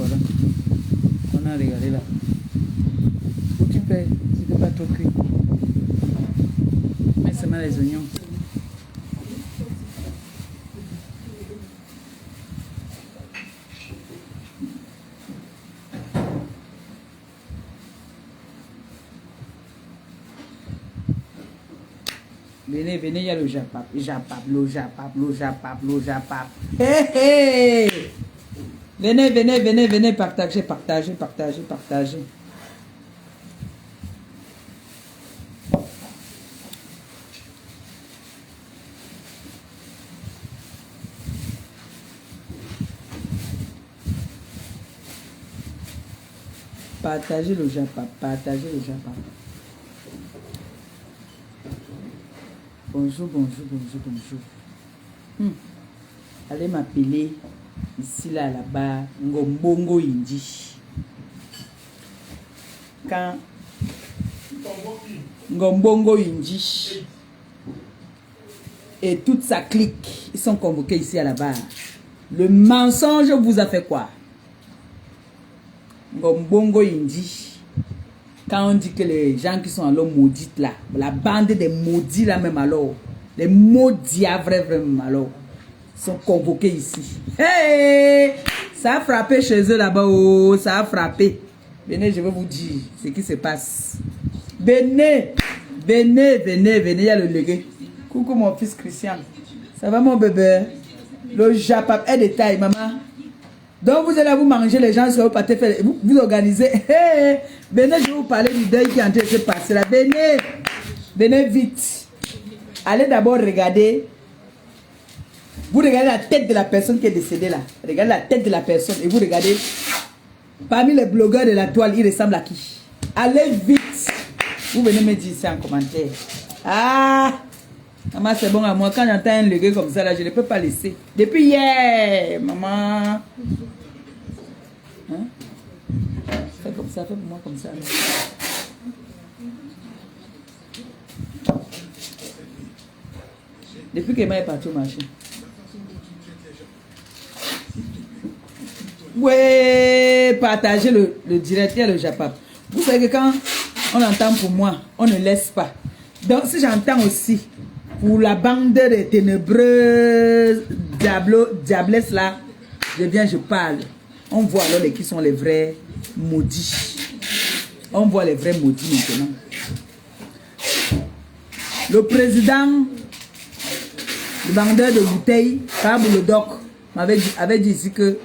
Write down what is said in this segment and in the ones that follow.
voilà. On a regardé là. Où tu fais? C'était pas trop cuit. Mais seulement les oignons. Venez, venez, il y a le japap. Japap, le japap, le japap, le japap. Hé, hé! Venez, venez, venez, venez, partagez, partagez, partagez, partagez. Partagez le japap, partagez le japap. Bonjour, bonjour, bonjour, bonjour. Allez m'appeler ici, là, là-bas, Ngombongo Indi. Quand Ngombongo Indi et toute sa clique, ils sont convoqués ici à la barre. Le mensonge vous a fait quoi? Ngombongo Indi. Quand on dit que les gens qui sont alors maudits là, la bande des maudits là même alors, les maudits vraiment alors, sont convoqués ici. Hey! Ça a frappé chez eux là-bas, oh, ça a frappé. Venez, je vais vous dire ce qui se passe. Venez, venez, venez, venez, il y a le légué. Coucou mon fils Christian. Ça va mon bébé? Le japap est de taille, maman. Donc vous allez vous manger, les gens sur vos pâtés, vous organisez. Hey, venez, je vais vous parler du deuil qui est en train de se passer là. Venez, venez vite. Allez d'abord regarder. Vous regardez la tête de la personne qui est décédée là. Regardez la tête de la personne et vous regardez. Parmi les blogueurs de la toile, il ressemble à qui? Allez vite. Vous venez me dire ça en commentaire. Ah, maman, c'est bon à moi. Quand j'entends un légué comme ça là, je ne peux pas laisser. Depuis hier, maman. Hein? Fais comme ça, fais pour moi comme ça. Depuis qu'Emma est partie au marché. Ouais, partagez le direct et le japap. Vous savez que quand on entend pour moi, on ne laisse pas. Donc si j'entends aussi pour la bande des ténébreux diablesses là, je viens, je parle. On voit alors qui sont les vrais maudits. On voit les vrais maudits maintenant. Le président, le vendeur de bouteilles, Kabou le doc, avait dit ici que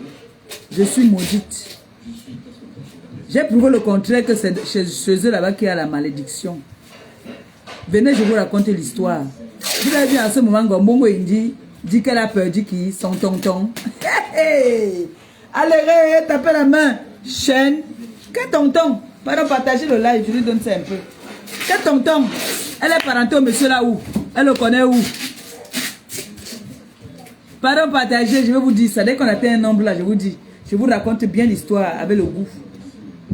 je suis maudite. J'ai prouvé le contraire que c'est chez eux là-bas qu'il y a la malédiction. Venez, je vous raconte l'histoire. Vous avez vu à ce moment, Ngombongo Indi dit qu'elle a perdu qui? Son tonton. Hey, allez, tapez la main. Chaîne. Quel tonton? Pardon, partagez le live, je lui donne ça un peu. Quel tonton? Elle est parentée au monsieur là où? Elle le connaît où? Pardon, partagez, je vais vous dire ça. Dès qu'on atteint un nombre là, je vous dis. Je vous raconte bien l'histoire avec le goût.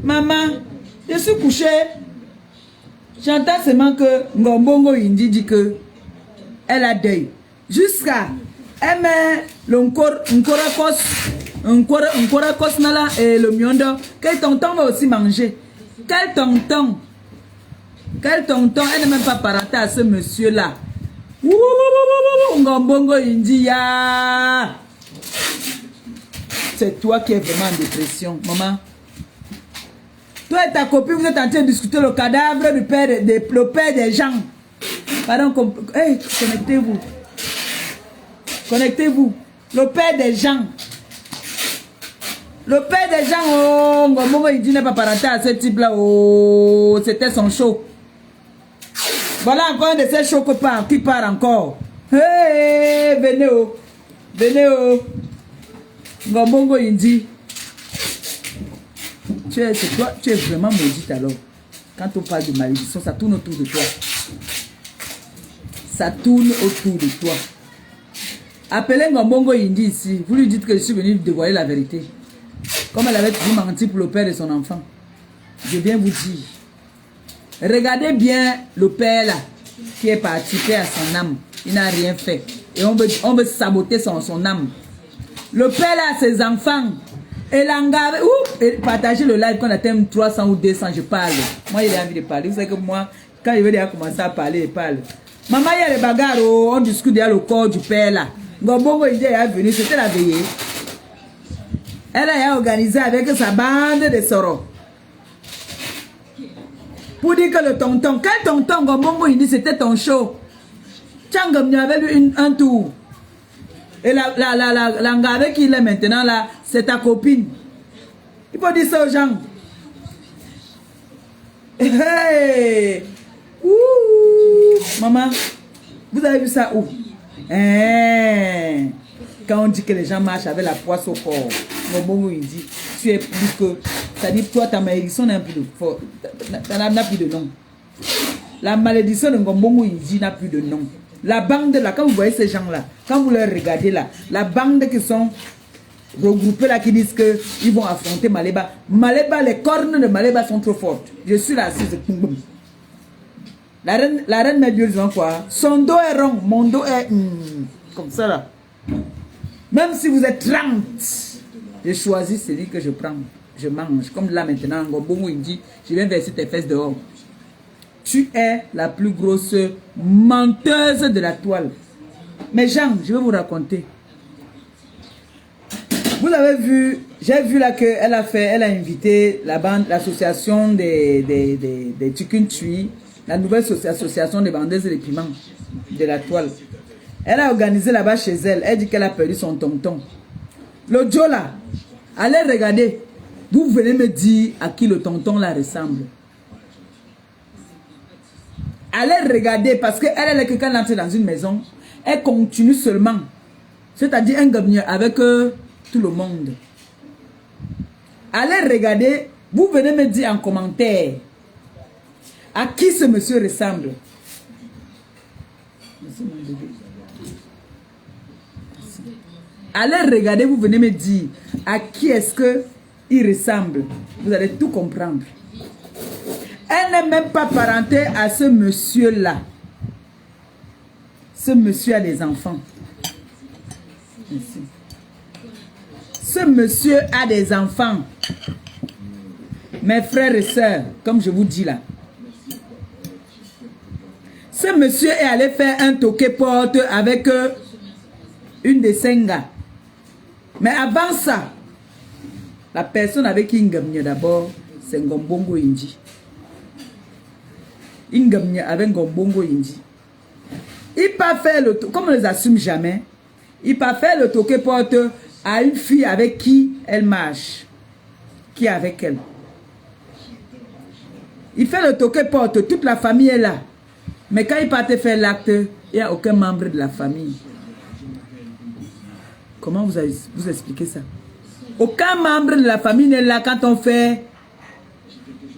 Maman, je suis couchée. J'entends seulement que Ngombongo Indi dit que elle a deuil. Jusqu'à elle met le Nkorakos nala et le miondo. Quel tonton va aussi manger? Quel tonton? Quel tonton? Elle n'est même pas parentée à ce monsieur là. Ngombongo Indi ya. C'est toi qui es vraiment en dépression, maman. Toi et ta copine, vous êtes en train de discuter le cadavre du père, le père des gens. Pardon, hey, connectez-vous. Connectez-vous. Le père des gens. Le père des gens, oh, Ngombongo Indi n'est pas parenté à ce type-là. Oh, c'était son show. Voilà encore un de ces shows qui part encore. Hey, venez, oh. Venez, oh. Ngombongo Indi. Tu es vraiment maudite alors. Quand on parle de malédiction, ça tourne autour de toi. Ça tourne autour de toi. Appelez Ngombongo Indi ici. Vous lui dites que je suis venu dévoiler la vérité. Comme elle avait toujours menti pour le père de son enfant. Je viens vous dire. Regardez bien le père là, qui est parti, qui a son âme. Il n'a rien fait. Et on veut saboter son âme. Le père là a ses enfants. Et l'engagé, partagez le live quand on atteint 300 ou 200, je parle. Moi, il a envie de parler. Vous savez que moi, quand il veut déjà commencer à parler, il parle. Maman, il y a les bagarres, on discute déjà le corps du père là. Ngobongo, il est venu, c'était la veillée. Elle a organisé avec sa bande de sorors. Pour dire que le tonton, quel tonton Ngobongo, il dit c'était ton show. Tchangam avait lu un tour. Et l'engagé qui est maintenant là, c'est ta copine. Il faut dire ça aux gens. Hey! Ouh! Maman, vous avez vu ça où? Quand on dit que les gens marchent avec la poisse au corps, Ngobongo il dit, tu es plus que... C'est-à-dire, toi, ta malédiction n'a plus de force. N'a plus de nom. La malédiction de Ngobongo il dit n'a plus de nom. La bande là, quand vous voyez ces gens-là, quand vous les regardez là, la bande qui sont regroupés là, qui disent qu'ils vont affronter Maléba. Maléba, les cornes de Maléba sont trop fortes. Je suis là assise. La reine met Dieu disant quoi? Son dos est rond, mon dos est comme ça là. Même si vous êtes 30, je choisis celui que je prends. Je mange. Comme là maintenant, Ngobongo il dit, je viens verser tes fesses dehors. Tu es la plus grosse menteuse de la toile. Mais Jean, je vais vous raconter. Vous avez vu, j'ai vu là qu'elle a invité la bande, l'association des Tchukuntui, la nouvelle association des vendeuses de piments de la toile. Elle a organisé là-bas chez elle. Elle dit qu'elle a perdu son tonton. Le Joe là, allez regarder. Vous venez me dire à qui le tonton là ressemble. Allez regarder parce qu'elle est que quand elle entre dans une maison, elle continue seulement. C'est-à-dire un gamin avec tout le monde. Allez regarder, vous venez me dire en commentaire à qui ce monsieur ressemble. Allez regarder, vous venez me dire à qui est-ce qu'il ressemble. Vous allez tout comprendre. Elle n'est même pas parentée à ce monsieur-là. Ce monsieur a des enfants. Ici. Ce monsieur a des enfants. Mes frères et sœurs, comme je vous dis là. Ce monsieur est allé faire un toqué-porte avec une des Senga. Mais avant ça, la personne avec qui il gagne d'abord, c'est Ngobongo Inji. Il gagne avec Ngobongo Inji. Il peut faire le comme on ne les assume jamais, il peut faire le toqué-porte à une fille avec qui elle marche. Qui est avec elle. Il fait le toqué-porte, toute la famille est là. Mais quand il partait faire l'acte, il n'y a aucun membre de la famille. Comment vous expliquez ça? Aucun membre de la famille n'est là quand on fait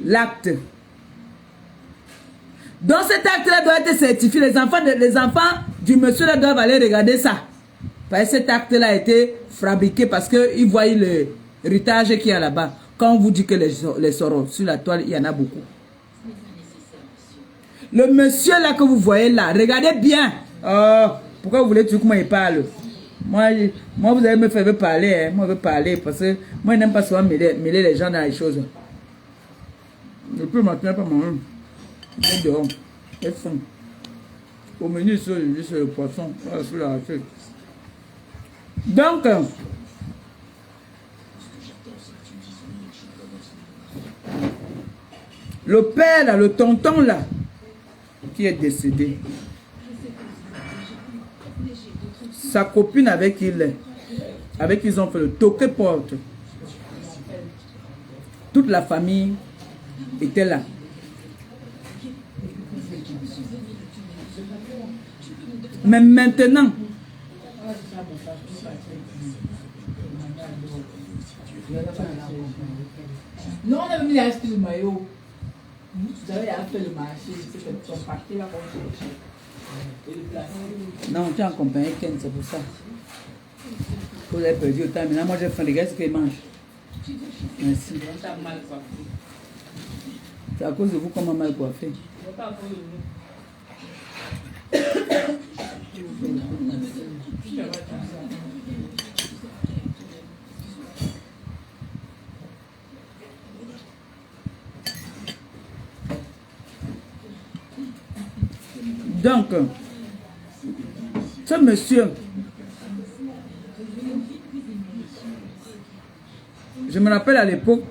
l'acte. Donc cet acte-là doit être certifié. Les enfants du monsieur là doivent aller regarder ça. Parce que cet acte-là a été fabriqué parce qu'ils voient l'héritage qu'il y a là-bas. Quand on vous dit que les sorors sur la toile, il y en a beaucoup. Le monsieur là que vous voyez là, regardez bien. Oh, pourquoi vous voulez toujours comment il parle? Moi, vous allez me faire parler. Hein. Moi, je veux parler parce que moi, je n'aime pas souvent mêler les gens dans les choses. Je peux maintenant pas manger. Je vais dehors. J'ai faim. Au menu, c'est le poisson. Voilà, c'est la recette. Donc, le père là, le tonton là, qui est décédé, sa copine avec qui ils ont fait le toqué-porte. Toute la famille était là. Mais maintenant, non, on a mis acheté le maillot. Vous avez fait le marché, c'est ton parti là qu'on cherche. Non, tu as accompagné Ken, c'est pour ça. Vous avez perdu autant. Maintenant, moi j'ai faim, les gars, ce qu'ils mangent. Merci. C'est à cause de vous qu'on m'a mal coiffé. Donc, ce monsieur, je me rappelle à l'époque,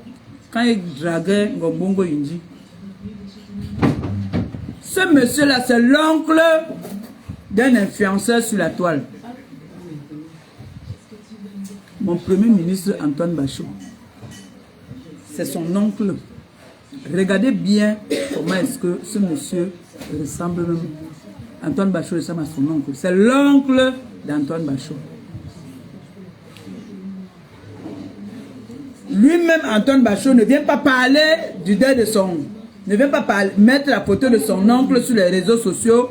quand il draguait Ngombongo Indi, ce monsieur-là, c'est l'oncle d'un influenceur sur la toile. Mon premier ministre, Antoine Bachot. C'est son oncle. Regardez bien comment est-ce que ce monsieur ressemble même. Antoine Bachot ressemble à son oncle. C'est l'oncle d'Antoine Bachot. Lui-même, Antoine Bachot, ne vient pas parler du deuil de son... Ne vient pas mettre la photo de son oncle sur les réseaux sociaux.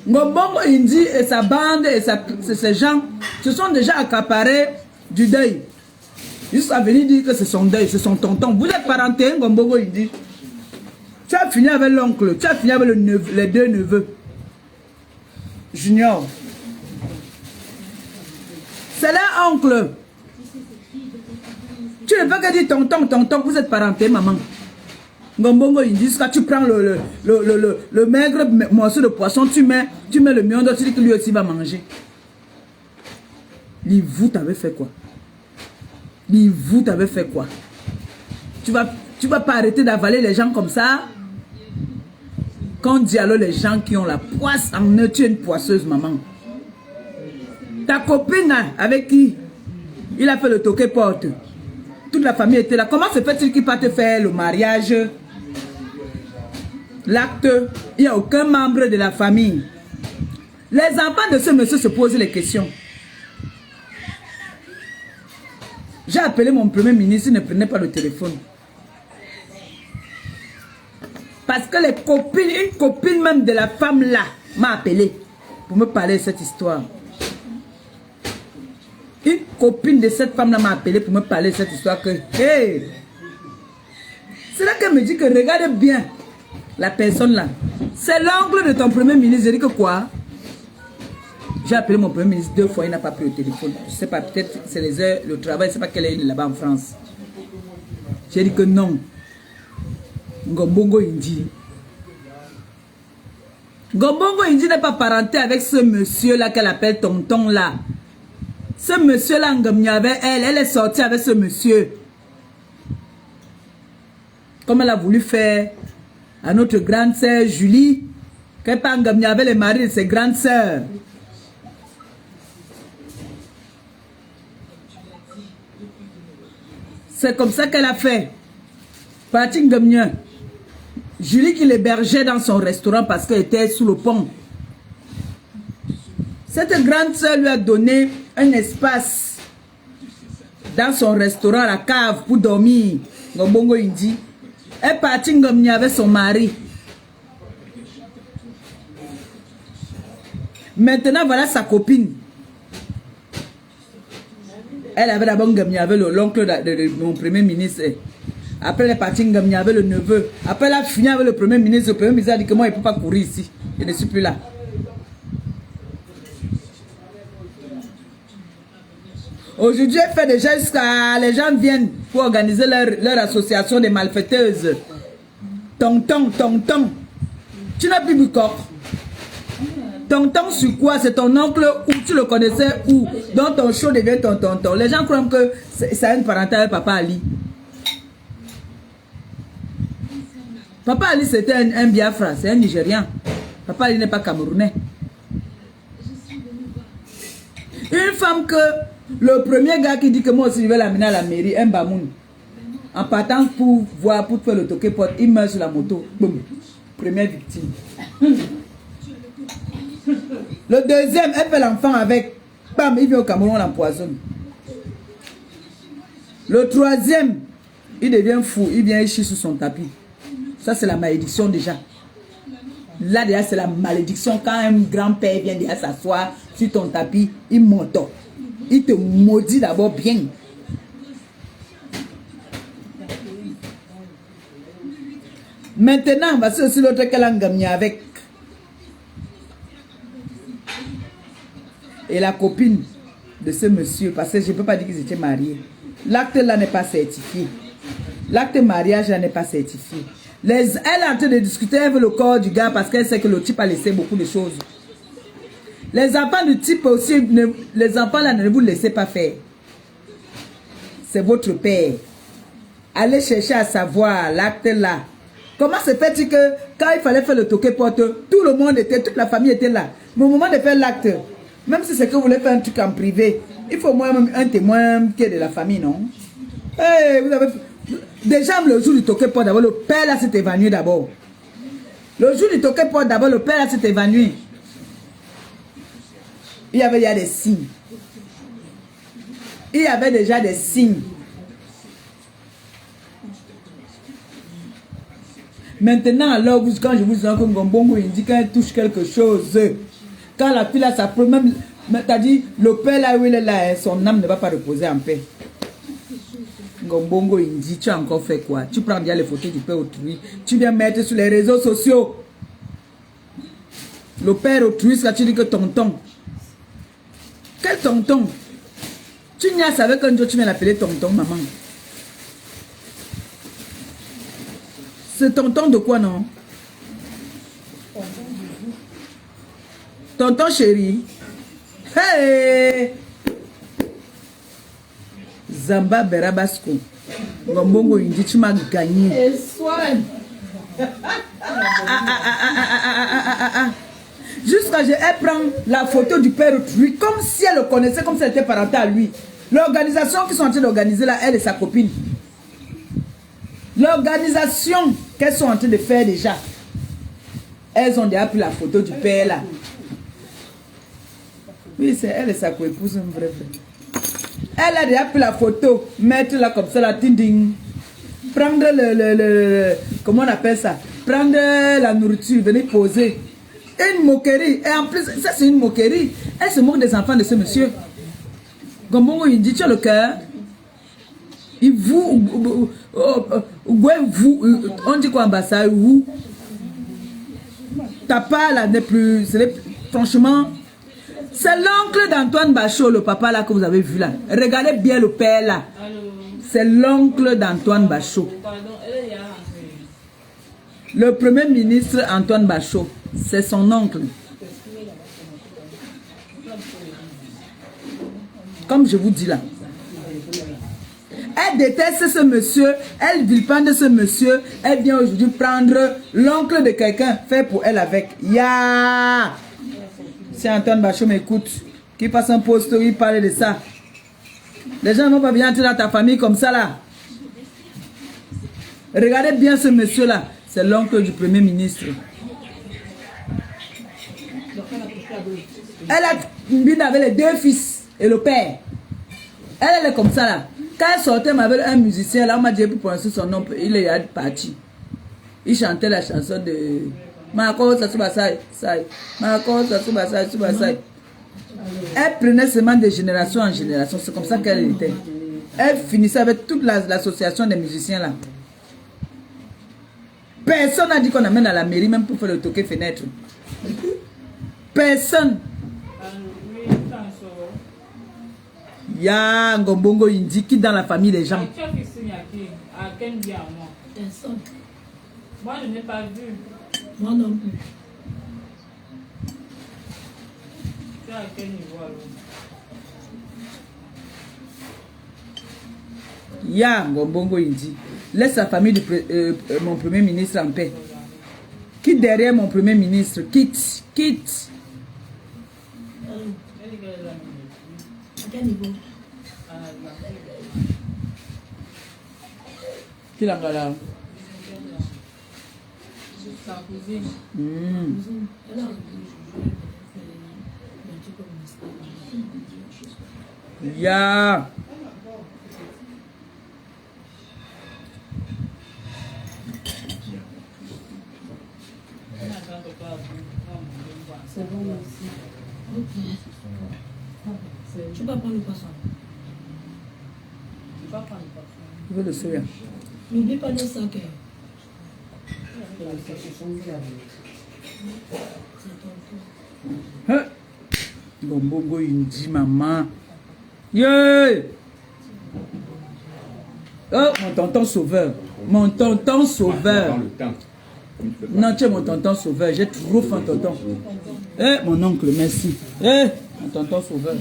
Ngombongo Indi et sa bande et ces gens se sont déjà accaparés du deuil. Ils sont venus dire que c'est son deuil, c'est son tonton. Vous êtes parenté, Ngombongo Indi. Tu as fini avec l'oncle, tu as fini avec les deux neveux. Junior. C'est leur oncle. Tu ne peux que dire tonton, vous êtes parenté, maman. Ngombongo Indi, quand tu prends le maigre morceau de poisson, tu mets le miondo, tu dis que lui aussi va manger. Vous t'avais fait quoi? Vous t'avez fait quoi? Tu vas pas arrêter d'avaler les gens comme ça? Quand on dit alors les gens qui ont la poisse en eux, tu es une poisseuse, maman. Ta copine avec qui il a fait le toqué porte, toute la famille était là. Comment se fait-il qu'il parte faire le mariage? L'acte, il n'y a aucun membre de la famille. Les enfants de ce monsieur se posent les questions. J'ai appelé mon premier ministre, il ne prenait pas le téléphone. Parce que les copines, une copine même de la femme là, m'a appelé pour me parler de cette histoire. Une copine de cette femme là m'a appelé pour me parler de cette histoire que, hey! C'est là qu'elle me dit que regarde bien la personne là. C'est l'oncle de ton premier ministre. J'ai dit que quoi? J'ai appelé mon premier ministre 2 fois, il n'a pas pris le téléphone. Je ne sais pas, peut-être c'est les heures, le travail, je ne sais pas quelle est là-bas en France. J'ai dit que non. Ngombongo Indi. Ngombongo Indi n'est pas parenté avec ce monsieur-là qu'elle appelle tonton là. Ce monsieur-là, elle est sortie avec ce monsieur. Comme elle a voulu faire à notre grande sœur Julie, qu'elle pas avec les maris de ses grandes sœurs. C'est comme ça qu'elle a fait. Parti Ngamnia. Julie qui l'hébergeait dans son restaurant parce qu'elle était sous le pont. Cette grande sœur lui a donné un espace dans son restaurant, la cave, pour dormir. Ngombongo Indi. Elle est partie Ngamnia avec son mari. Maintenant, voilà sa copine. Elle avait d'abord Ngamnia avec l'oncle de mon premier ministre. Après, elle est partie Ngamnia avec le neveu. Après, elle a fini avec le premier ministre. Le premier ministre a dit que moi, il ne peut pas courir ici. Je ne suis plus là. Aujourd'hui, elle fait déjà jusqu'à... Les gens viennent pour organiser leur association des malfaiteuses. Tonton. Tu n'as plus du corps. Tonton sur quoi? C'est ton oncle ou tu le connaissais où? Donc ton show devient ton tonton. Les gens croient que ça a une parenté avec Papa Ali. Papa Ali c'était un Biafra, c'est un Nigérian. Papa Ali n'est pas camerounais. Une femme que le premier gars qui dit que moi aussi je vais l'amener à la mairie, un Bamoun, en partant pour faire le toqué porte, il meurt sur la moto. Boum. Première victime. Le deuxième, elle fait l'enfant avec. Bam, il vient au Cameroun, on l'empoisonne. Le troisième, il devient fou, il vient chier sur son tapis. Ça, c'est la malédiction déjà. Là, déjà, c'est la malédiction. Quand un grand-père vient déjà s'asseoir sur ton tapis, il monte. Il te maudit d'abord bien. Maintenant, voici aussi l'autre qu'elle a gagné avec. Et la copine de ce monsieur, parce que je ne peux pas dire qu'ils étaient mariés. L'acte là n'est pas certifié. L'acte mariage là n'est pas certifié. Elle est en train de discuter avec le corps du gars parce qu'elle sait que le type a laissé beaucoup de choses. Les enfants du type aussi, les enfants là, ne vous laissez pas faire. C'est votre père. Allez chercher à savoir l'acte là. Comment se fait-il que quand il fallait faire le toqué porte, tout le monde était, toute la famille était là. Mais au moment de faire l'acte, même si c'est que vous voulez faire un truc en privé, il faut moins un témoin qui est de la famille, non? Hey, vous avez... Déjà, le jour du toqué porte, d'abord, le père là s'est évanoui d'abord. Le jour du toqué porte, d'abord, le père là s'est évanoui. Il y a des signes. Il y avait déjà des signes. Maintenant, alors, quand je vous dis que Ngombongo, il dit qu'elle touche quelque chose. Quand la fille a sa même, t'as dit, le père là où il est là, son âme ne va pas reposer en paix. Ngombongo, il dit, tu as encore fait quoi? Tu prends bien les photos du père autrui, tu viens mettre sur les réseaux sociaux. Le père autrui, tu dis que tonton. Quel tonton? Tu n'y as avec un jour, tu viens l'appeler tonton, maman. C'est tonton de quoi, non? Tonton chéri. Hey! Zamba Berabasco. Ngombongo, il dit, tu m'as gagné. Et soigne. Jusqu'à elle prend la photo du père autrui comme si elle le connaissait, comme si elle était parentale à lui. L'organisation qu'ils sont en train d'organiser là, elle et sa copine. L'organisation qu'elles sont en train de faire déjà. Elles ont déjà pris la photo du père là. Oui, c'est elle et sa co-épouse, une vraie. Elle a déjà pris la photo, mettre là comme ça, la ding. Prendre comment on appelle ça? Prendre la nourriture, venir poser. Une moquerie. Et en plus, ça c'est une moquerie. Elle se moque des enfants de ce monsieur. Ngombongo, il dit, tu as le cœur. Il vous, on dit quoi en bas ça, vous. Ta part là n'est plus, franchement, c'est l'oncle d'Antoine Bachot, le papa là que vous avez vu là. Regardez bien le père là. C'est l'oncle d'Antoine Bachot. Le premier ministre Antoine Bachot, c'est son oncle. Comme je vous dis là. Elle déteste ce monsieur, elle vilipende ce monsieur, elle vient aujourd'hui prendre l'oncle de quelqu'un, faire pour elle avec. Ya! Si Antoine Bachot m'écoute, qu'il fasse un post, il parle de ça. Les gens ne vont pas bien entrer dans ta famille comme ça là. Regardez bien ce monsieur là, c'est l'oncle du premier ministre. Elle a une avec les deux fils et le père. Elle est comme ça là. Quand elle sortait avec un musicien, là, on m'a dit pour prononcer son nom, il est parti. Il chantait la chanson de Marco Satsubasai. Marco Satsubasai, Subasai. Elle prenait seulement de génération en génération. C'est comme ça qu'elle était. Elle finissait avec toute l'association des musiciens là. Personne n'a dit qu'on amène à la mairie même pour faire le toquer fenêtre. Personne. Ya Ngombongo Indi qui dans la famille des gens. Personne. Moi je n'ai pas vu. Moi non plus. Tu es à quel niveau alors? Ya Ngombongo Indi. Laisse la famille de mon premier ministre en paix. Quitte derrière mon premier ministre. Quitte. Quitte. À quel niveau? Qui l'a là? Sa cousine. Ya. C'est bon aussi. Ok. Tu vas prendre le poisson. Tu vas prendre le parfum. Je veux le soya. N'oublie pas de sac. Hein? Ngombongo Indi, maman. Yeah! Oh, mon tonton sauveur. Mon tonton sauveur. Dans le temps. Comme tu peux pas. Non, tu es mon tonton sauveur. J'ai trop faim, tonton. Eh, mon oncle, merci. Eh, mon tonton sauveur.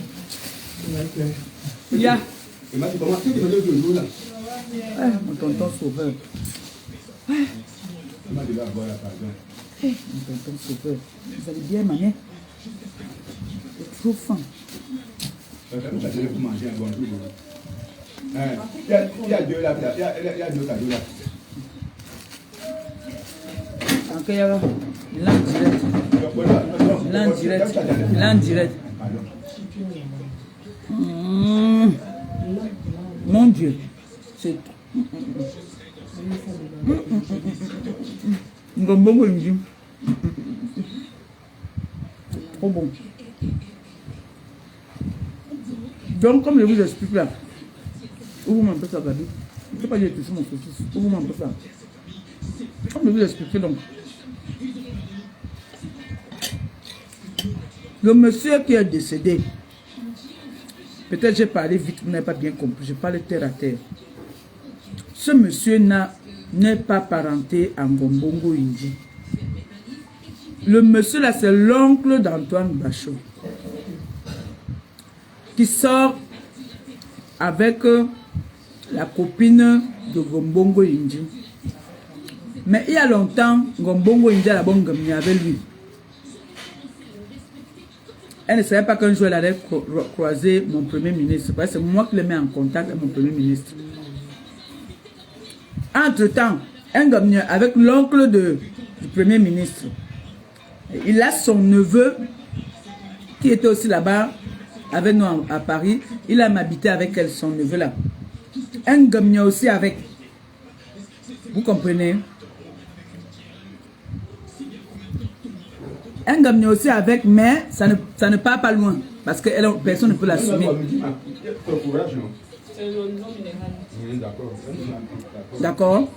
Ya. Il m'a dit comment tu veux le jour là. Eh, mon tonton sauveur. Il m'a dit là, voilà, pardon. Eh, mon tonton sauveur. Vous allez bien, maman? J'ai trop faim. Vous allez vous manger un bon truc. Il y a deux là, il y a deux cadeaux là. Ok, ya va. Il est en direct. Il est en direct. Il est en direct. Mon Dieu. C'est... Trop bon. Donc, comme je vous explique là, ouvre-moi un peu ça, Gabi. Je ne sais pas, j'ai touché mon saucisse. Ouvre-moi un peu ça. Comme je vous explique donc. Le monsieur qui est décédé, peut-être j'ai parlé vite, vous n'avez pas bien compris, je parle terre à terre. Ce monsieur n'est pas parenté à Ngombongo Inji. Le monsieur là, c'est l'oncle d'Antoine Bachot, qui sort avec la copine de Ngombongo Inji. Mais il y a longtemps, Ngombongo Inji a la bonne gamine avec lui. Elle ne savait pas qu'un jour elle allait croiser mon premier ministre. Parce que c'est moi qui le mets en contact avec mon premier ministre. Entre-temps, un gamine avec l'oncle du premier ministre. Il a son neveu qui était aussi là-bas avec nous à Paris. Il a habité avec elle, son neveu là. Un gamine aussi avec. Vous comprenez? Un gamin aussi avec, mais ça ne part pas loin. Parce que personne ne peut l'assumer. D'accord.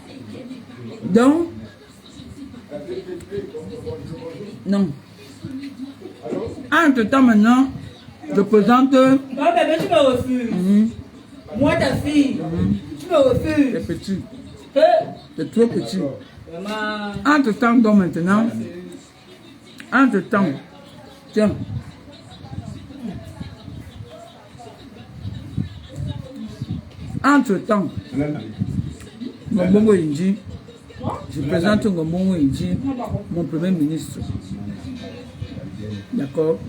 Donc, non. Entre-temps maintenant, je présente... Non, bébé, tu me refuses. Moi, ta fille, tu me refuses. C'est petit. Hein? C'est trop petit. Vraiment. Entre-temps, donc maintenant... Entre-temps, tiens. Entre-temps, Ngombongo Inji, je présente Ngombongo Inji, mon premier ministre. D'accord?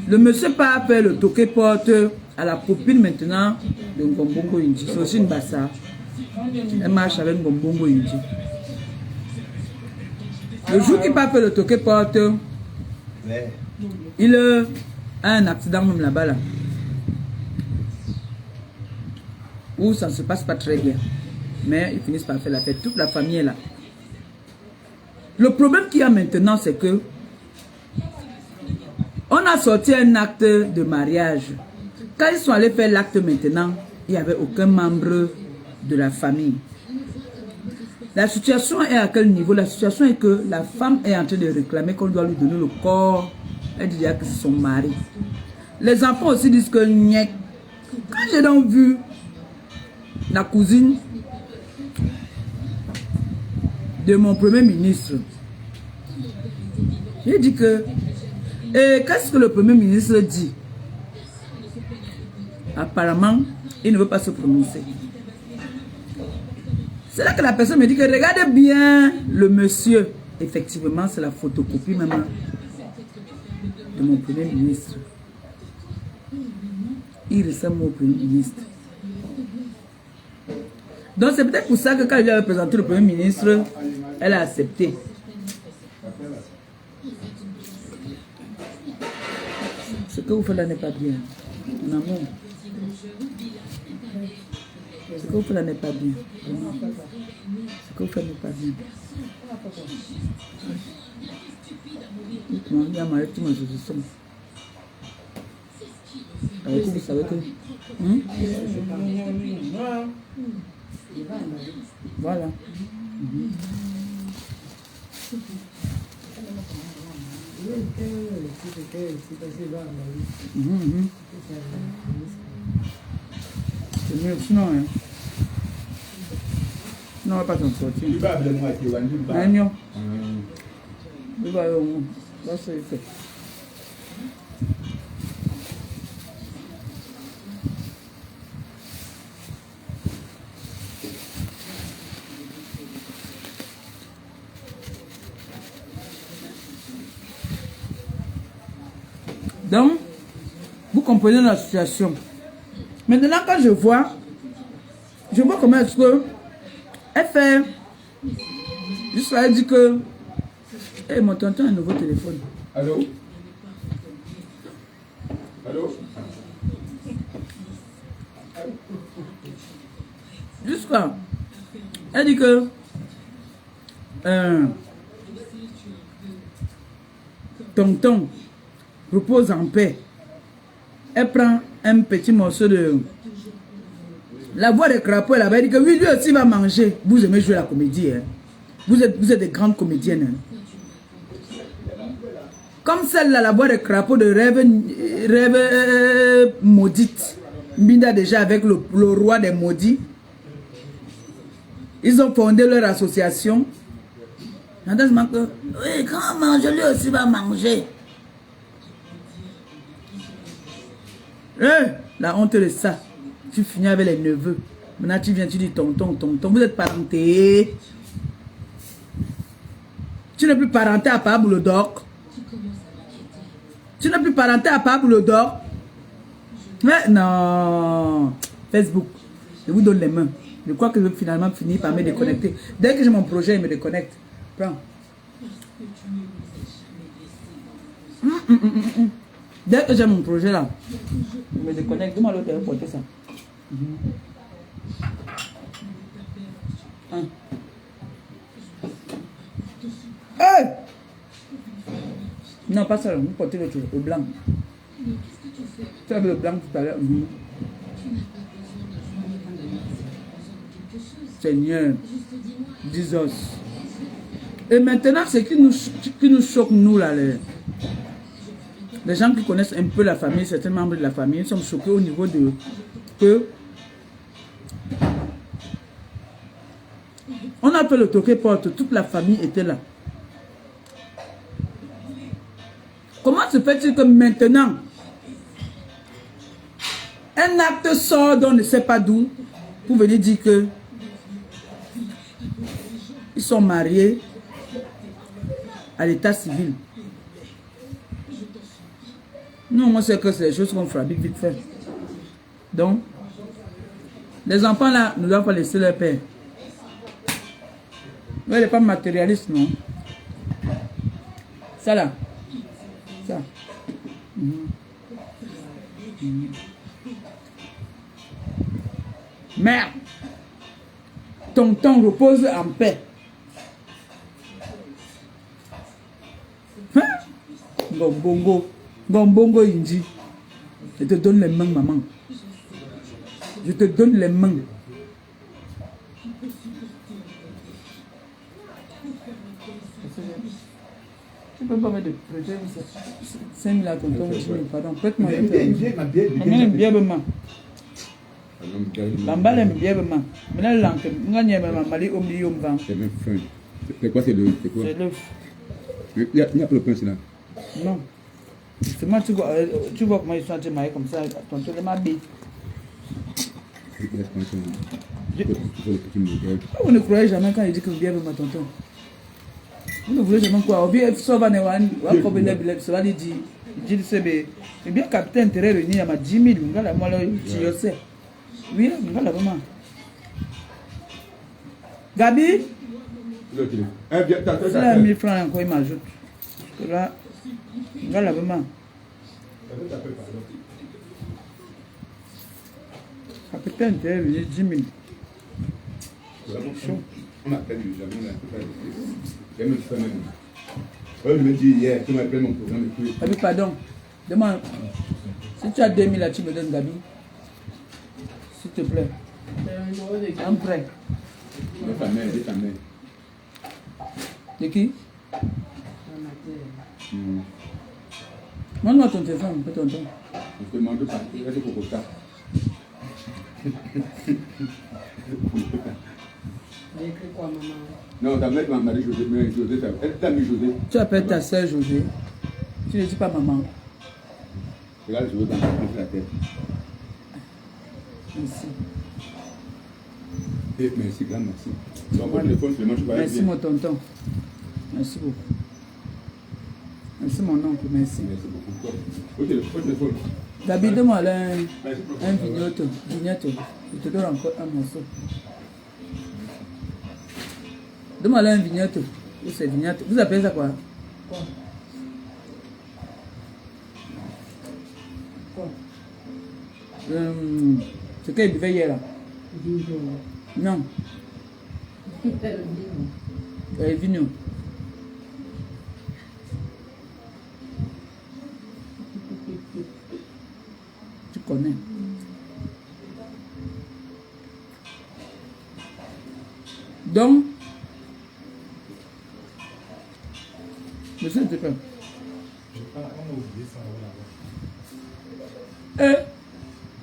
Le monsieur pas fait le toqué porte à la copine maintenant de Ngombongo Inji. C'est aussi une bassa. Elle marche avec Ngombongo Inji. Le jour qu'il pas fait le toqué porte, il a un accident même là-bas là. Où ça ne se passe pas très bien. Mais ils finissent par faire la fête. Toute la famille est là. Le problème qu'il y a maintenant, c'est que on a sorti un acte de mariage. Quand ils sont allés faire l'acte maintenant, il n'y avait aucun membre de la famille. La situation est à quel niveau? La situation est que la femme est en train de réclamer qu'on doit lui donner le corps. Elle dit que c'est son mari. Les enfants aussi disent que niet. Quand j'ai donc vu la cousine de mon premier ministre, j'ai dit que qu'est-ce que le premier ministre dit? Apparemment, il ne veut pas se prononcer. C'est là que la personne me dit que regardez bien le monsieur. Effectivement, c'est la photocopie même de mon premier ministre. Il ressemble au premier ministre. Donc c'est peut-être pour ça que quand je lui avais présenté le premier ministre, elle a accepté. Ce que vous faites là n'est pas bien. Mon amour. Ce que vous faites là n'est pas bien. Ce que vous faites n'est pas bien. Dites-moi, il y a marre tout mon saucisson. Avec vous savez que... Voilà. C'est mieux sinon, hein. Non, on va pas s'en sortir. Tu vas appeler moi, tu vas nulle part. Non. Hum. Il va se faire. Donc, vous comprenez la situation. Maintenant, quand je vois comment est-ce que elle fait. Juste là, elle dit que. Eh, mon tonton a un nouveau téléphone. Allô? Allô? Juste là. Elle dit que. Tonton repose en paix. Elle prend un petit morceau de. La voix de crapaud là-bas, elle dit que oui, lui aussi va manger. Vous aimez jouer la comédie, hein? Vous êtes des grandes comédiennes. Hein? Comme celle-là, la voix de crapaud de rêve maudite. Mbinda déjà avec le roi des maudits. Ils ont fondé leur association. J'entends que oui, quand on mange, lui aussi va manger. La honte de ça. Tu finis avec les neveux. Maintenant tu viens, tu dis tonton. Vous êtes parenté. Tu n'es plus parenté à part le doc. Tu n'es plus parenté à part le doc. Mais non. Facebook. Je vous donne les mains. Je crois que je vais finalement finir par me déconnecter. Dès que j'ai mon projet, il me déconnecte. Prends. Dès que j'ai mon projet là, il me déconnecte. Dis-moi l'autre, porter ça. Hey! Non, pas ça, vous portez le blanc. Tu avais le blanc tout à l'heure. Seigneur, Jesus. Et maintenant, ce qui nous choque, nous, là, les gens qui connaissent un peu la famille, certains membres de la famille, ils sont choqués au niveau de que on a fait le toqué porte, toute la famille était là. Comment se fait-il que maintenant, un acte sort d'on ne sait pas d'où pour venir dire que ils sont mariés à l'état civil? Non, moi c'est que c'est des choses qu'on fera vite fait. Donc, les enfants là ne doivent pas laisser leur père. Mais il n'est pas matérialiste, non? Ça là. Ça. Merde. Tonton repose en paix. Hein? Bongo Indi. Je te donne les mains, maman. Je te donne les mains. Tu peux pas mettre de projet 5 000 à tonton, 10 000, pardon. Prête-moi une bière. Bamba l'aime bien, maman. Maintenant, l'encre, c'est quoi, c'est l'œuf? c'est l'œuf. Il n'y a pas le pain, c'est là. Non. C'est moi, tu vois comment ils sont mariés comme ça, tonton, les m'habille. Vous ne croyez jamais quand il dit que vous bienvenue, ma tonton. Vous ne voulez jamais quoi? Ou bien, ça va dire, c'est bien capitaine intérêt réuni à ma 10 000, moi là, tu sais. Oui, voilà vraiment. Gabi? C'est là 1000 francs encore, il m'ajoute. Parce que là, voilà vraiment. Capitaine intérêt réuni 10 000. On appelle lui, jamais on a fait. Il me dit hier, tu m'appelles mon programme. Gabi, pardon. Demande. Si tu as 2000 là, tu me donnes Gabi. S'il te plaît. Un prêt. De ta mère. De qui? Montre-moi ton téléphone, tonton. On te demande pas, il reste pour ça. J'ai écrit quoi, maman? Non, ta mère m'a marié José, mais José, elle t'a mis José. Tu appelles ta soeur José. Tu ne dis pas maman. Regarde, je veux dans la tête. Merci. Et merci, grand merci. Donc, mon téléphone, seulement, je vais Merci mon tonton. Merci beaucoup. Merci mon oncle, merci. Merci beaucoup. Ok, le téléphone. David, donne-moi là Merci beaucoup. un vignette. Je te donne encore un morceau. Donne-moi là un vignette. Où c'est vignette? Vous appelez ça quoi? Quoi? Quoi? Ce qu'il buvait hier là. Vino. Non. Vino. Tu connais. Donc, monsieur ne sais pas.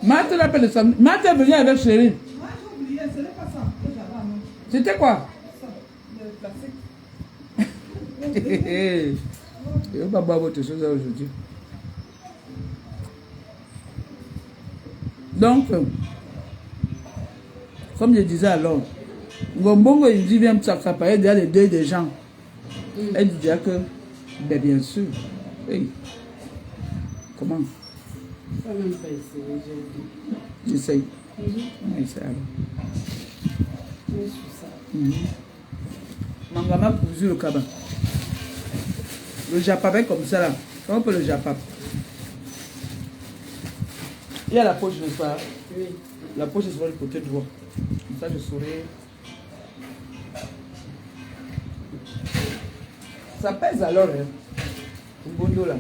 Marthe l'appelle le samedi. Marthe est venue avec chérie. Moi, j'ai oublié, ce n'est pas ça que j'avais à manger. C'était quoi? Ça, le classique. Je ne vais pas boire votre chose aujourd'hui. Donc, comme je disais alors, Ngombongo il dit vient s'accaparer derrière les deuils des gens. Elle dit que, ben bien sûr. Hey. Comment? Ça même pas essayé, j'ai dit. J'essaye. Essaye alors. Je suis ça. Mangama cousu le cabas. Le japapé comme ça là. Comment on peut le japap? Il y a la poche de ça. Oui. La poche est sur le côté droit. Comme ça je saurai. Ça pèse alors, hein. Un bon dos là.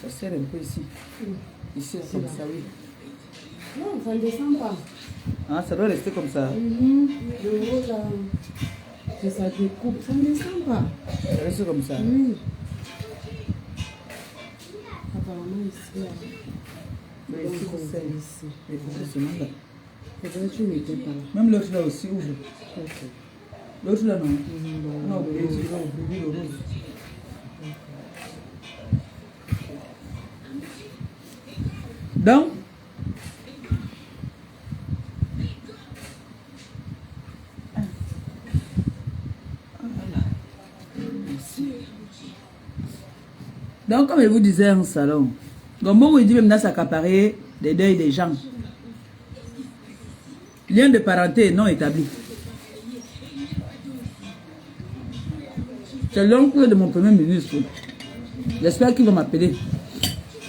Ça serre un peu ici. Ici, comme ça, oui. Non, ça ne descend pas. Ah, ça doit rester comme ça. Le haut là, que ça découpe, ça ne descend pas. Ça reste comme ça. Oui. Apparemment ici, là. Mais Donc, ici, on c'est fait ici. c'est là. Faudrait que tu n'étais pas là. Même l'autre là aussi ouvre. Ok. L'autre là non. Non, Non, oublié, tu vas ouvrir le rose. Donc, comme je vous disais en salon, Gombongo il dit même dans s'accaparer des deuils des gens. Lien de parenté non établi. C'est l'oncle de mon premier ministre. J'espère qu'il va m'appeler.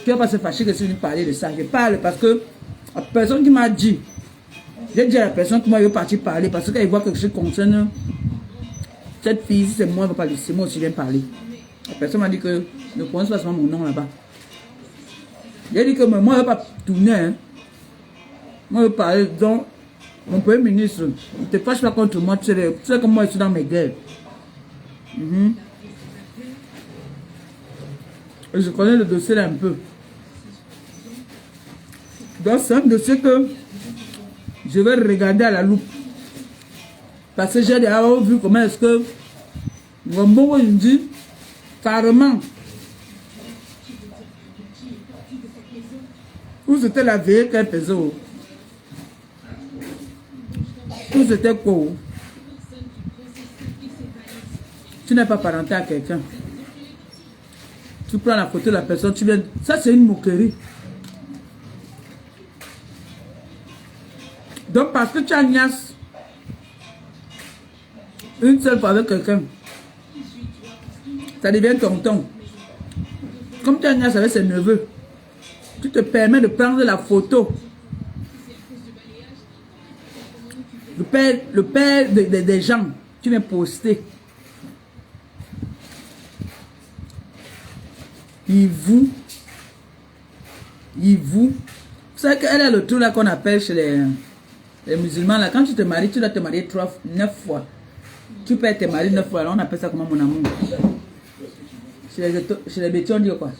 Tu ne vas pas se fâcher que si je parle de ça. Je parle parce que la personne qui m'a dit, j'ai dit à la personne que moi je vais partir parler parce qu'elle voit quelque chose qui concerne cette fille, si c'est moi, elle va pas laisser moi aussi viens parler. La personne m'a dit que ne prononce pas seulement mon nom là-bas. J'ai dit que moi je ne vais pas tourner. Hein. Moi je vais parler, donc mon premier ministre, ne te fâche pas contre moi, tu sais que moi je suis dans mes guerres. Et je connais le dossier là un peu. Donc c'est un dossier que je vais regarder à la loupe. Parce que j'ai déjà vu comment est-ce que Ngombongo il dit carrément où c'était la veille qu'elle faisait. Où c'était quoi? Tu n'es pas parenté à quelqu'un. Tu prends la photo de la personne, tu viens. Ça, c'est une moquerie. Donc, parce que tu as niasse une seule fois avec quelqu'un, ça devient tonton. Comme tu as niasse avec ses neveux, tu te permets de prendre la photo. Le père des gens, tu viens poster. Et vous, Vous savez qu'elle est le truc là qu'on appelle chez les musulmans là. Quand tu te maries, tu dois te marier 9 fois. Tu peux te marier 9 fois. Alors on appelle ça comment, mon amour? Chez les bétions, on dit quoi?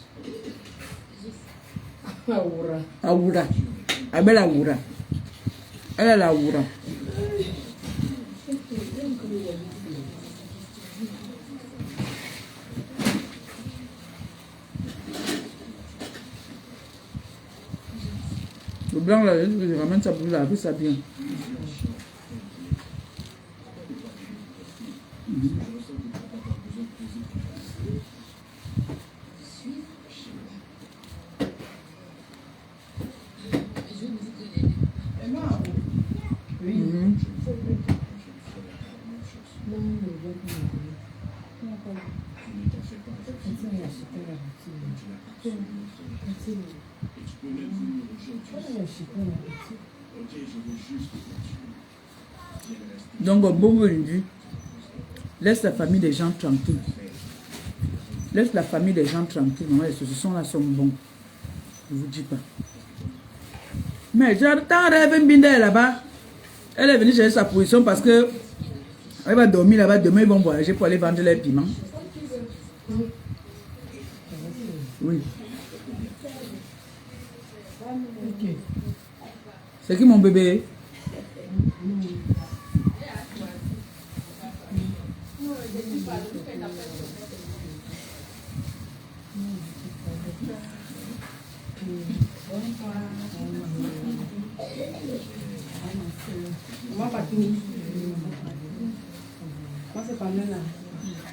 Aoura. Aoura. Abel Aoura. Elle est la Aoura. Le blanc là, je ramène ça pour la vie, ça bien. Donc, bon, laisse la famille des gens tranquilles. Laisse la famille des gens tranquilles. Maman, ce sont là sont bons. Je ne vous dis pas. Mais j'entends rêver Mbinda là-bas. Elle est venue chercher sa position parce que elle va dormir là-bas. Demain, ils vont voyager pour aller vendre les piments. Oui. C'est qui mon bébé? Moi, pas tout. Moi, c'est pas mal là.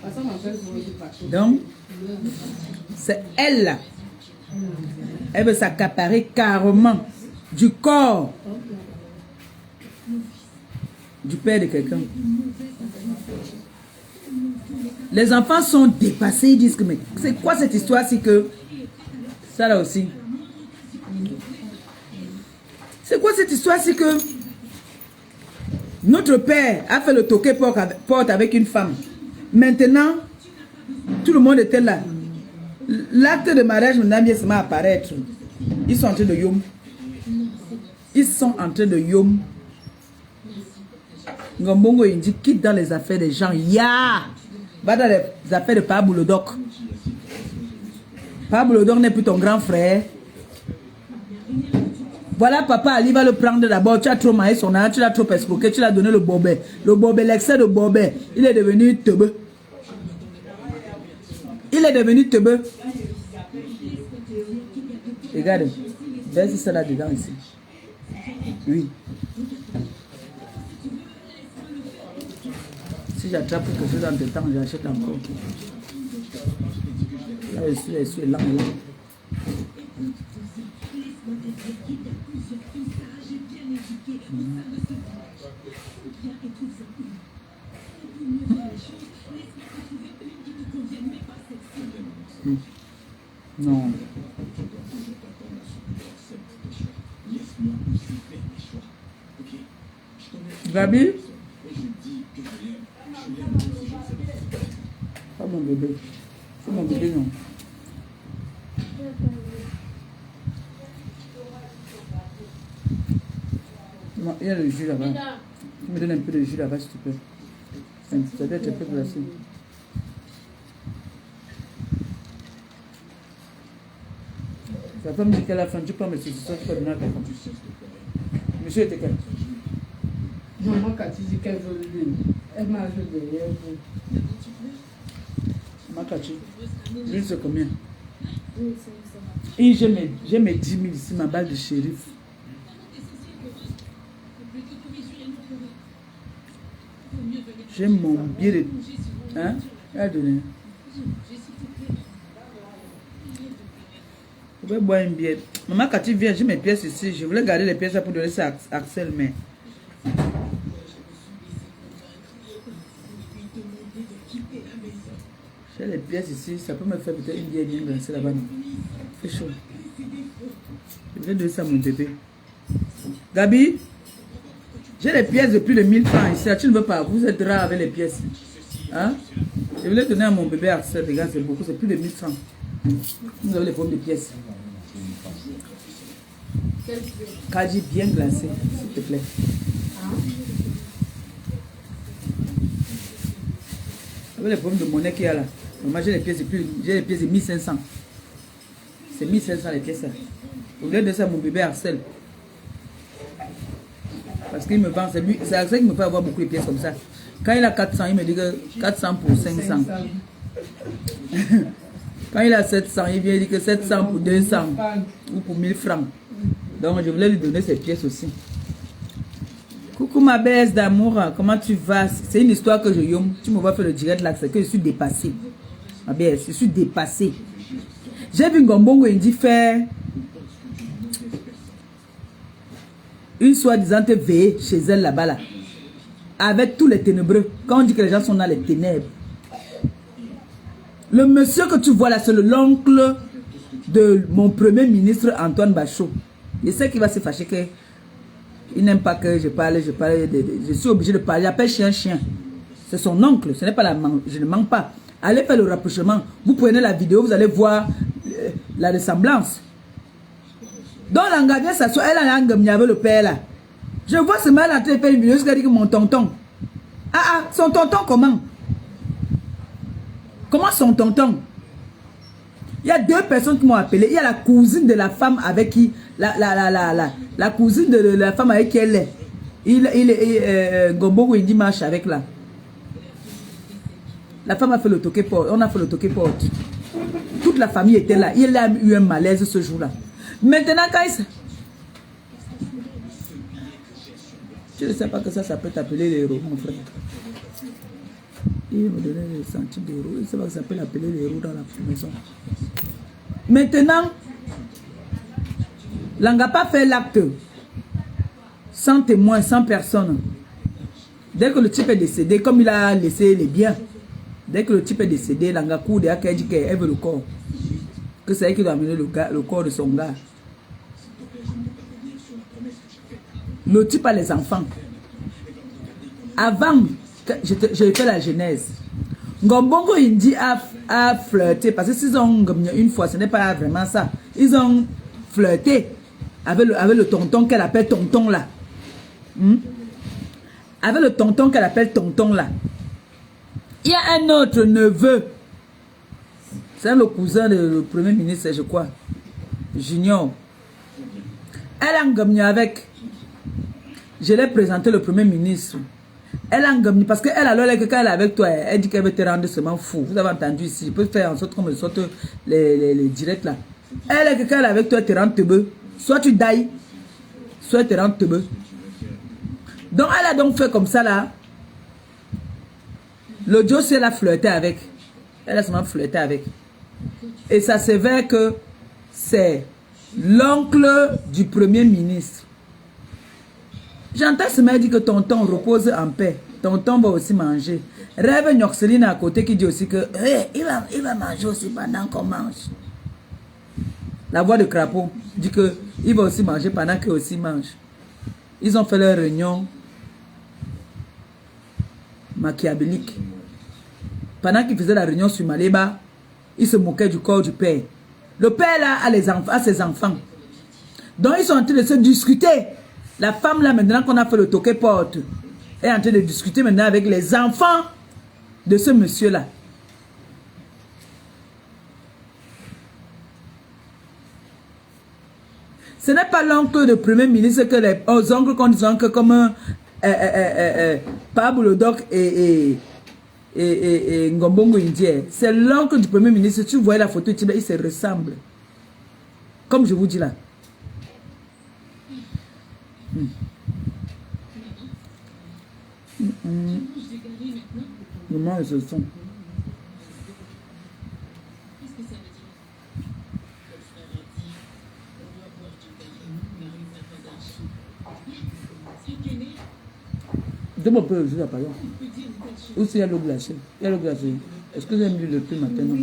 Parce qu'on m'appelle pour le partout. Donc, c'est elle là. Elle veut s'accaparer carrément du corps du père de quelqu'un. Les enfants sont dépassés, ils disent que mais c'est quoi cette histoire, c'est que ça là aussi. C'est quoi cette histoire, c'est que notre père a fait le toqué porte avec une femme. Maintenant, tout le monde était là. L'acte de mariage maintenant vient seulement apparaître. Ils sont en train de yom. Ils sont en train de yom. Ngombongo il dit quitte dans les affaires des gens. Ya! Va dans les affaires de Papa Boulodok. Papa Boulodok n'est plus ton grand frère. Voilà, papa Ali va le prendre d'abord. Tu as trop maillé son âge, tu l'as trop escroqué, tu l'as donné le bobet. Le bobet, l'excès de bobet. Il est devenu teubeux. Il est devenu teubeux. Regarde, verse ça là dedans ici. Oui. Si j'attrape quelque chose en temps, j'achète encore. Là, je suis là. Non. Gabi? Pas mon bébé. C'est mon bébé, non. Il y a le jus là-bas. Tu me donnes un peu de jus là-bas, s'il te plaît. Ça doit être un peu glacé. La femme dit qu'elle a faim, tu peux me saucisser, tu peux donner à quelqu'un. Monsieur était quel? Maman, quand tu dis qu'elle veut le lui, elle m'a joué derrière vous. Makachi, l'huile c'est combien? Et j'ai mes 10 000 ici, ma balle de shérif. J'ai mon billet de... Hein? Elle a donné. Vous pouvez boire une bière. Maman, quand tu viens, j'ai mes pièces ici. Je voulais garder les pièces là pour donner ça à Axel, mais... J'ai les pièces ici. Ça peut me faire peut-être une bière bien glacée là-bas. C'est chaud. Je vais donner ça à mon bébé. Gabi, j'ai les pièces de plus de 1000 francs ici. Tu ne veux pas. Vous êtes rare avec les pièces. Hein? Je voulais donner à mon bébé Axel. Regarde, c'est beaucoup. C'est plus de 1000 francs. Vous avez les pommes de pièces. Kaji bien glacé, s'il te plaît. Avec les problèmes de monnaie qu'il y a là. Moi j'ai les pièces de 1500. C'est 1500 les pièces là. Au lieu de ça, mon bébé harcèle. Parce qu'il me vend, c'est lui, c'est ça qu'il me fait avoir beaucoup de pièces comme ça. Quand il a 400, il me dit que 400 pour 500. Quand il a 700, il vient dire que 700 pour 200 ou pour 1000 francs. Donc je voulais lui donner ces pièces aussi. Coucou ma baisse d'amour, comment tu vas? C'est une histoire que je yom. Tu me vois faire le direct là, c'est que je suis dépassée. Ma baisse, je suis dépassée. J'ai vu Ngombongo Indi faire une soi-disant veillée chez elle là-bas là. Avec tous les ténébreux. Quand on dit que les gens sont dans les ténèbres. Le monsieur que tu vois là, c'est l'oncle de mon premier ministre Antoine Bachot. Je sais qu'il va se fâcher que il n'aime pas que je parle, je suis obligé de parler. J'appelle chien. C'est son oncle, ce n'est pas je ne mens pas. Allez faire le rapprochement. Vous prenez la vidéo, vous allez voir la ressemblance. Donc l'anga vient s'asseoir, elle a l'anga avec le père là. Je vois ce mal en train de faire une vidéo, je dis que mon tonton. Son tonton comment? Comment son tonton? Il y a deux personnes qui m'ont appelé. Il y a la cousine de la femme avec qui... La cousine de la femme avec qui elle est. Gombo Wendy marche avec là. La femme a fait le toqué porte. On a fait le toqué porte. Toute la famille était là. Il a eu un malaise ce jour-là. Maintenant, quand il... Je ne sais pas que ça peut t'appeler les héros, mon frère. Il me donnait des centimes d'euros. Il ne sait pas que ça peut l'appeler les héros dans la maison. Maintenant, Langa pas fait l'acte sans témoin, sans personne. Dès que le type est décédé, comme il a laissé les biens, dès que le type est décédé, Langa court derrière qu'elle dit qu'elle veut le corps. Que c'est elle qui doit amener le corps de son gars. Le type a les enfants. Avant, j'ai fait la genèse. Ngombongo Indi a flirté. Parce que s'ils ont une fois, ce n'est pas vraiment ça. Ils ont flirté avec le tonton qu'elle appelle tonton là. Avec le tonton qu'elle appelle tonton là. Il y a un autre neveu. C'est le cousin du premier ministre, je crois. Junior. Elle a engagé avec. Je l'ai présenté le premier ministre. Elle a engagé parce qu'elle alors quand elle est avec toi, elle dit qu'elle veut te rendre seulement fou. Vous avez entendu ici. Je peux faire en sorte qu'on me sorte les directs là. Elle est quand elle est avec toi, elle te rend teubeux. Soit tu dailles, soit elle te rend teubeux. Donc elle a donc fait comme ça là. Le Joe, elle a flirté avec. Elle a seulement flirté avec. Et ça s'avère que c'est l'oncle du premier ministre. J'entends ce mec dire que tonton repose en paix. Tonton va aussi manger. Rêve Nyoxeline à côté qui dit aussi que il va manger aussi pendant qu'on mange. La voix de crapaud dit que il va aussi manger pendant qu'il aussi mange. Ils ont fait leur réunion machiavélique. Pendant qu'ils faisaient la réunion sur Maléba, ils se moquaient du corps du père. Le père là a ses enfants. Donc ils sont en train de se discuter. La femme là maintenant qu'on a fait le toqué porte est en train de discuter maintenant avec les enfants de ce monsieur là. Ce n'est pas l'oncle du premier ministre que les oncles qu'on dit que comme Pablo Doc et Ngombongo Indien. C'est l'oncle du premier ministre. Tu vois la photo, il se ressemble. Comme je vous dis là. Comment ils se sont. Donne-moi un peu le jus à parole. Où c'est l'eau glacée? Il y a l'eau glacée. Est-ce que j'aime le plus maintenant?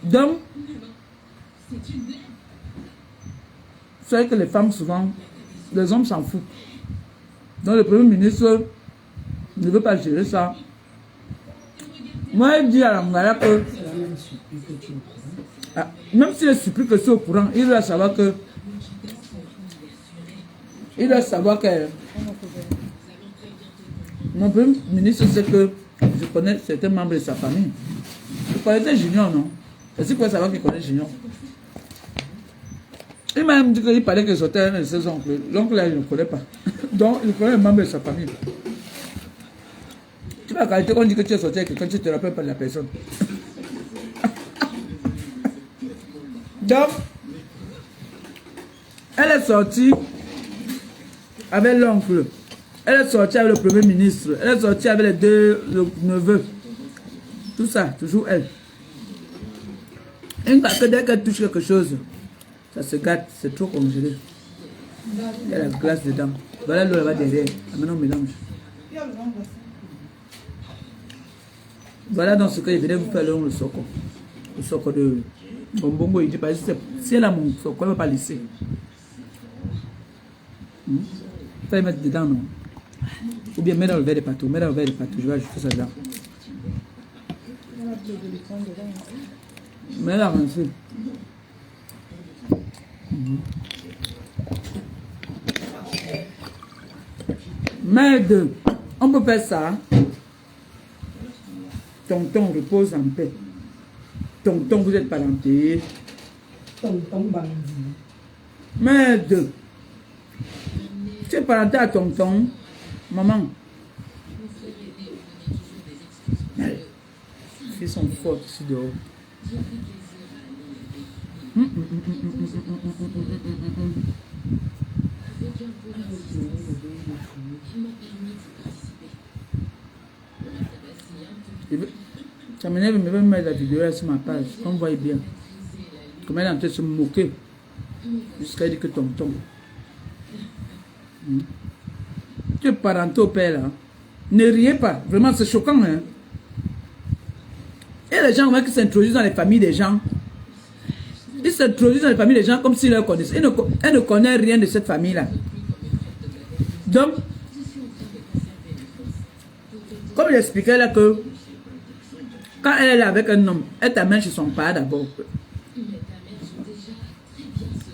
Donc, c'est vrai que les femmes souvent, les hommes s'en foutent. Donc le premier ministre ne veut pas gérer ça. Moi, il dit à la Mangala que... Ah, même s'il est surpris que c'est au courant, il doit savoir que... Il doit savoir que... Mon premier ministre, c'est que je connais certains membres de sa famille. Vous connaissez Junior, non? Est-ce qu'il faut savoir qu'il connaît Junior? Il m'a même dit qu'il parlait que sortait un de ses oncles. L'oncle là, il ne connaît pas. Donc, il connaît les membres de sa famille. Tu vas qualité qu'on dit que tu es sorti avec quelqu'un, tu ne te rappelles pas de la personne. Donc, elle est sortie avec l'oncle. Elle est sortie avec le premier ministre. Elle est sortie avec les deux neveux. Tout ça, toujours elle. Une fois que dès qu'elle touche quelque chose, ça se gâte, c'est trop congelé. Il y a la glace dedans. Voilà l'eau là-bas derrière. Maintenant on mélange. Voilà dans ce cas, il venait vous faire le soko. Le soko de bonbongo. Il dit, si elle a mon soko, elle ne va pas laisser. Il faut les mettre dedans, non? Ou bien mettre dans le verre de pâteau. Mets dans le verre de pâteau. Je vais ajouter ça dedans. Mais là, avancez. Merde, on peut faire ça. Tonton repose en paix. Tonton, vous êtes parenté. Tonton bandit. Merde. Tu es parenté à tonton. Maman. Les filles sont fortes ici dehors. Ça m'énerve, mais même mettre la vidéo là sur ma page, on voit bien. Comment elle est en train de se moquer. Jusqu'à dire que tonton. Tu es parenté au père là. Ne riez pas, vraiment c'est choquant. Hein? Et les gens qui s'introduisent dans les familles des gens. Ils s'introduisent dans les familles des gens comme s'ils les connaissaient. Elle ne connaît rien de cette famille-là. Donc, comme j'expliquais là que quand elle est là avec un homme, elle t'amène chez son père d'abord.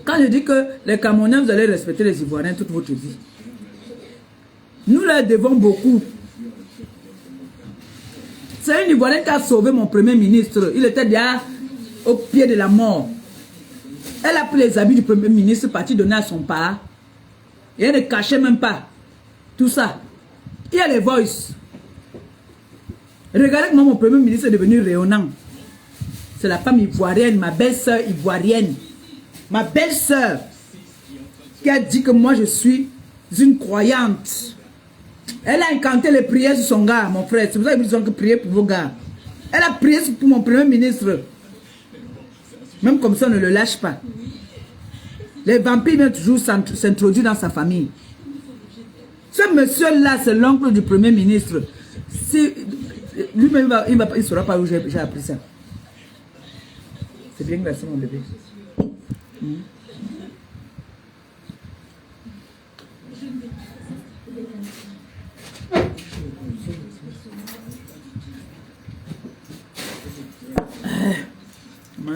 Quand je dis que les Camerounais, vous allez respecter les Ivoiriens toute votre vie. Nous leur devons beaucoup. C'est un Ivoirien qui a sauvé mon premier ministre. Il était déjà au pied de la mort. Elle a pris les habits du premier ministre, parti donner à son père. Et elle ne cachait même pas tout ça. Il y a les voices. Regardez comment mon premier ministre est devenu rayonnant. C'est la femme ivoirienne, ma belle-sœur ivoirienne. Ma belle-sœur qui a dit que moi je suis une croyante. Elle a incanté les prières sur son gars, mon frère. C'est pour ça qu'ils ont prié pour vos gars. Elle a prié pour mon premier ministre. Même comme ça, on ne le lâche pas. Les vampires viennent toujours s'introduire dans sa famille. Ce monsieur-là, c'est l'oncle du premier ministre. Si, lui-même, il ne saura pas où j'ai appris ça. C'est bien glacé, mon bébé.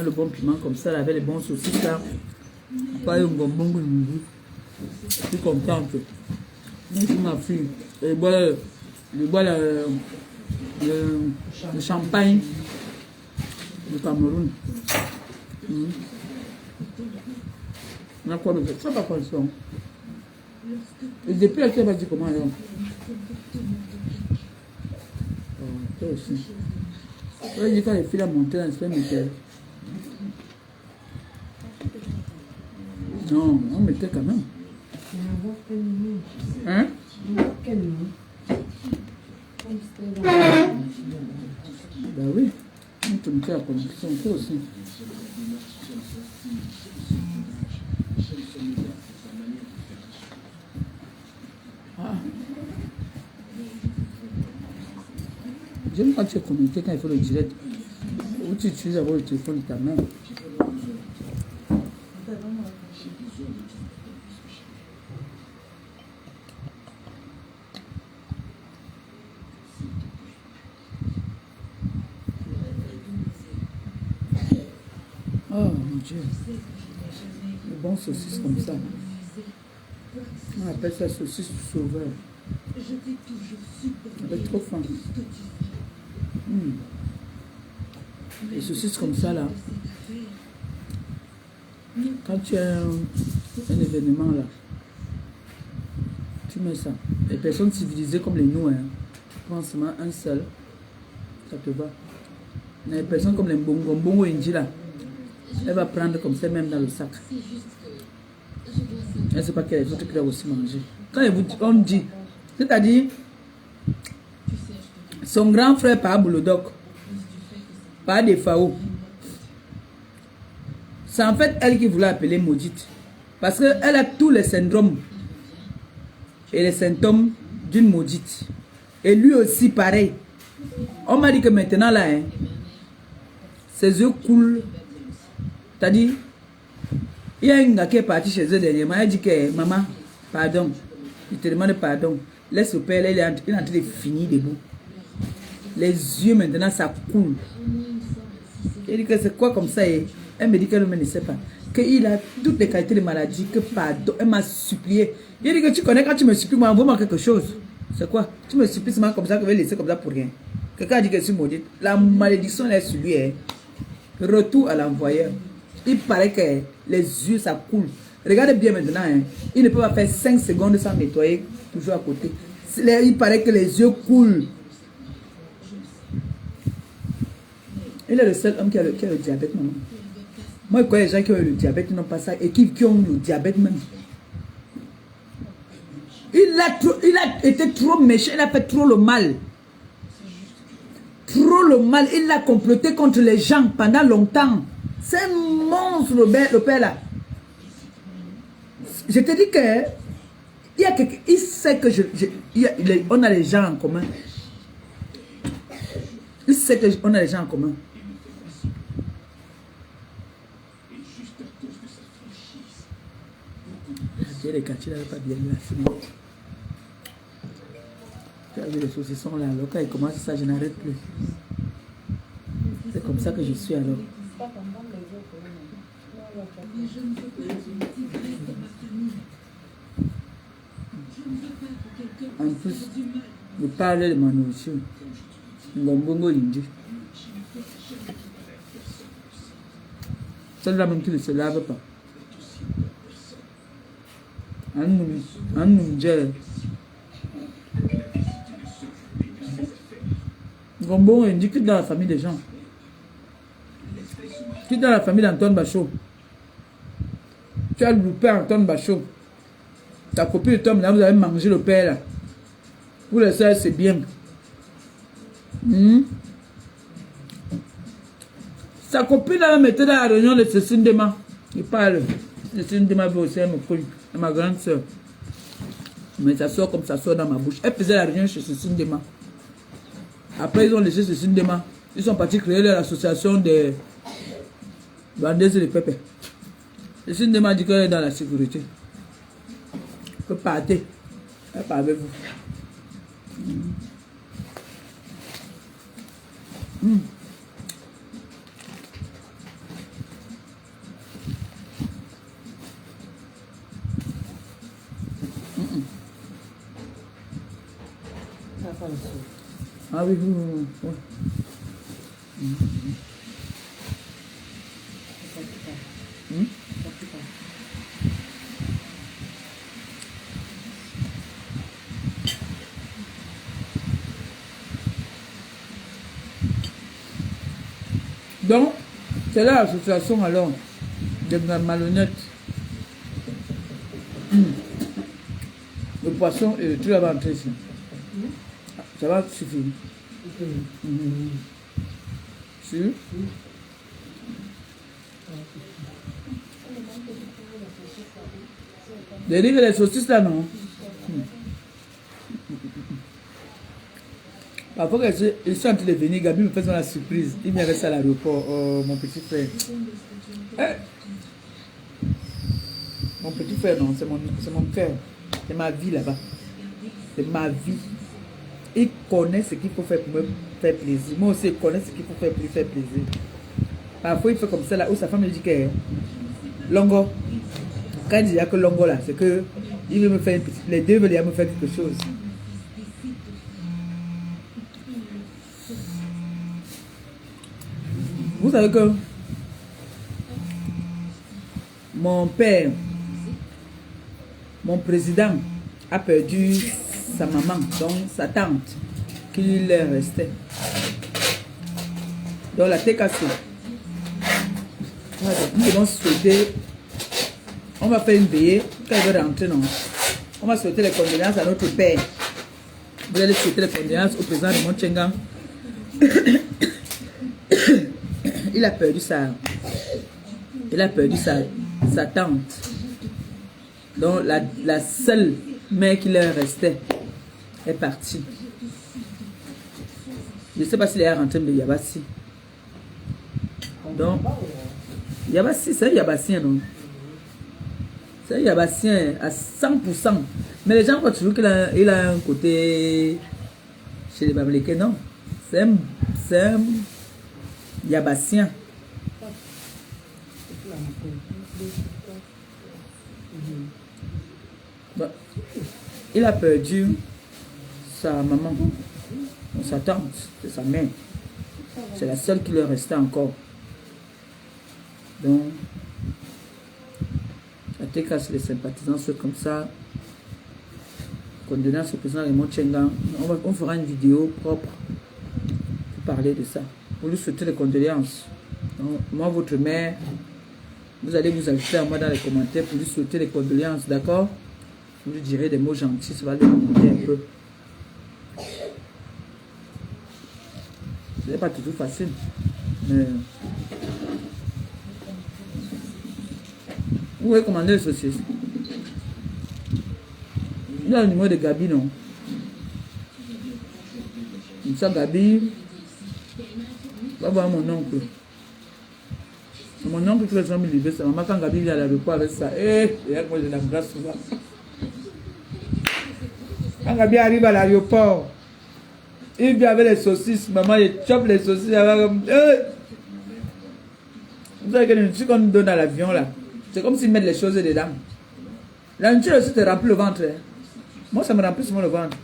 Le bon piment comme ça, avec les bons saucisses là. Pas un bonbon que je suis contente. Moi, c'est ma fille. Elle boit le champagne du Cameroun. On a quoi de ça? Ça va pas ça. Et depuis là, tu vas dire comment alors? Toi aussi. Toi, j'ai quand les filles à monter dans le supermarché. Non, on mettait quand même. Hein? Bah oui, on te mettait à connexion, toi aussi. Ah. J'aime quand tu es connecté, quand il faut le direct. Ou tu utilises d'abord le téléphone de ta main. Oh. Mon Dieu. Les bons saucisses comme ça. On appelle ça saucisse sauveur. Avec trop faim. Les saucisses comme ça là. Quand tu as un événement là, tu mets ça. Les personnes civilisées comme les nous, hein, prends seulement un seul, ça te va. Mais les personnes comme les bongo indi là, elle va prendre comme ça même dans le sac. Elle ne sait pas qu'elle autres qui doivent aussi manger. Quand on dit, c'est-à-dire, son grand frère par Boulodoc, par des FAO. C'est en fait elle qui voulait appeler maudite. Parce qu'elle a tous les syndromes et les symptômes d'une maudite. Et lui aussi pareil. On m'a dit que maintenant là, hein, ses yeux coulent. C'est-à-dire, il y a une gars qui est parti chez eux dernièrement. Elle dit que maman, pardon. Il te demande pardon. Laisse le père, il est en train de finir debout. Les yeux maintenant ça coule. Elle dit que c'est quoi comme ça? Elle me dit qu'elle ne sait pas. Qu'il a toutes les qualités de maladie, que pardon. Elle m'a supplié. Il dit que tu connais quand tu me supplies, moi envoie-moi quelque chose. C'est quoi? Tu me supplies seulement comme ça, que je vais laisser comme ça pour rien. Quelqu'un a dit que je suis maudite. La malédiction est sur lui. Hein. Retour à l'envoyeur. Il paraît que les yeux ça coule. Regardez bien maintenant. Hein. Il ne peut pas faire 5 secondes sans nettoyer, toujours à côté. Il paraît que les yeux coulent. Il est le seul homme qui a le diabète, maman. Moi, je connais les gens qui ont eu le diabète, ils n'ont pas ça, et qui ont le diabète même. Il a été trop méchant, il a fait trop le mal. Trop le mal, il a comploté contre les gens pendant longtemps. C'est un monstre, le père là. Je te dis que il sait que on a les gens en commun. Il sait qu'on a les gens en commun. Les quartiers là, pas bien là. Tu as vu les saucissons là, alors quand ils commencent ça, je n'arrête plus. C'est comme ça que je suis alors. En plus, je parlais de ma nourriture. Ngombongo indi. Celle-là même qui ne se lave pas. Un Niger. Ngombongo indi qui dans la famille des gens. Qui dans la famille d'Antoine Bachot. Tu as loupé Antoine Bachot. Ta copine de Tom, là, vous avez mangé le père là. Pour les soeurs, c'est bien. Sa copine là mettait dans la réunion de Cécile Dema. Il parle. Cécile Dema veut aussi me coller. Ma grande soeur. Mais ça sort comme ça sort dans ma bouche. Elle faisait la réunion chez Cécile Dema. Après, ils ont laissé Cécile Dema. Ils sont partis créer l'association des bandeuses de pépé. Cécile Dema dit qu'elle est dans la sécurité. Elle peut partir. Elle part avec vous. Ah oui, oui. Donc, c'est là l'association alors de malhonnêtes. Le poisson et tout va entrer ici. Ça va suffire. Sûr? De dire que les saucisses là, non? Parfois qu'ils sont en train de venir, Gabi me fait la surprise. Il me reste à l'aéroport, mon petit frère. Mon petit frère, non, c'est mon frère. C'est ma vie là-bas. C'est ma vie. Il connaît ce qu'il faut faire pour me faire plaisir. Moi aussi, je connais ce qu'il faut faire pour lui faire plaisir. Parfois, il fait comme ça là, où sa femme lui dit que Longo, quand il dit que Longo là, c'est que il veut me faire une petite, les deux veulent me faire quelque chose. Vous savez que mon père, mon président a perdu sa maman, donc sa tante, qui lui restait. Donc la tête cassée. Nous devons souhaiter, on va faire une veillée, quand il veut rentrer, non. On va souhaiter les condoléances à notre père. Vous allez souhaiter les condoléances au président de Montchengan. Il a perdu sa tante. Donc la seule mère qui leur restait est partie. Je ne sais pas s'il est rentré de Yabassi. Donc, Yabassi, c'est un Yabassien, non? C'est un Yabassien à 100%. Mais les gens croient toujours qu'il a un côté chez les Bamileke, non? C'est un Yabassien. Bon, il a perdu sa maman, sa tante, c'est sa mère. C'est la seule qui leur restait encore. Donc, à Tekas, les sympathisants sont comme ça. Condoléances au président de Montchengan. On fera une vidéo propre pour parler de ça. Pour lui souhaiter les condoléances. Donc, moi, votre mère, vous allez vous ajouter à moi dans les commentaires pour lui souhaiter les condoléances, d'accord? Vous lui direz des mots gentils, ça va lui remonter un peu. Ce n'est pas toujours facile. Mais... Vous pouvez commander les saucisses. Il a le numéro de Gabi, non? Comme ça, Gabi va voir mon oncle. C'est mon oncle qui les a mis libérés. C'est maman quand Gabi vient à l'aéroport avec ça. Et moi, je l'embrasse souvent. Quand Gabi arrive à l'aéroport, il vient avec les saucisses. Maman, il chope les saucisses. Vous savez que le truc qu'on nous donne à l'avion, là, c'est comme s'ils mettent les choses dedans. La nourriture aussi te remplit le ventre. Hein. Moi, ça me remplit souvent le ventre.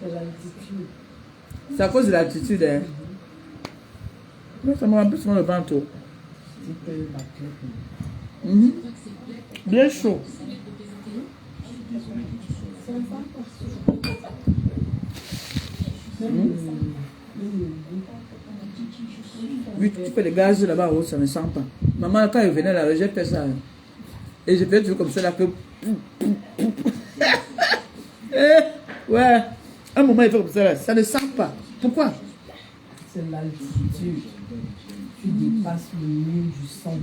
C'est l'altitude. C'est à cause de l'altitude. Hein. Mais ça me remplit souvent le ventre. Bien chaud. Oui, tu fais le gaz là-bas, oh, ça ne sent pas. Maman, quand elle venait là, j'ai fait ça. Et je fais toujours comme ça là que... ouais. Un moment, il fait comme ça là. Ça ne sent pas. Pourquoi? C'est l'altitude. Tu dépasses le mur du son.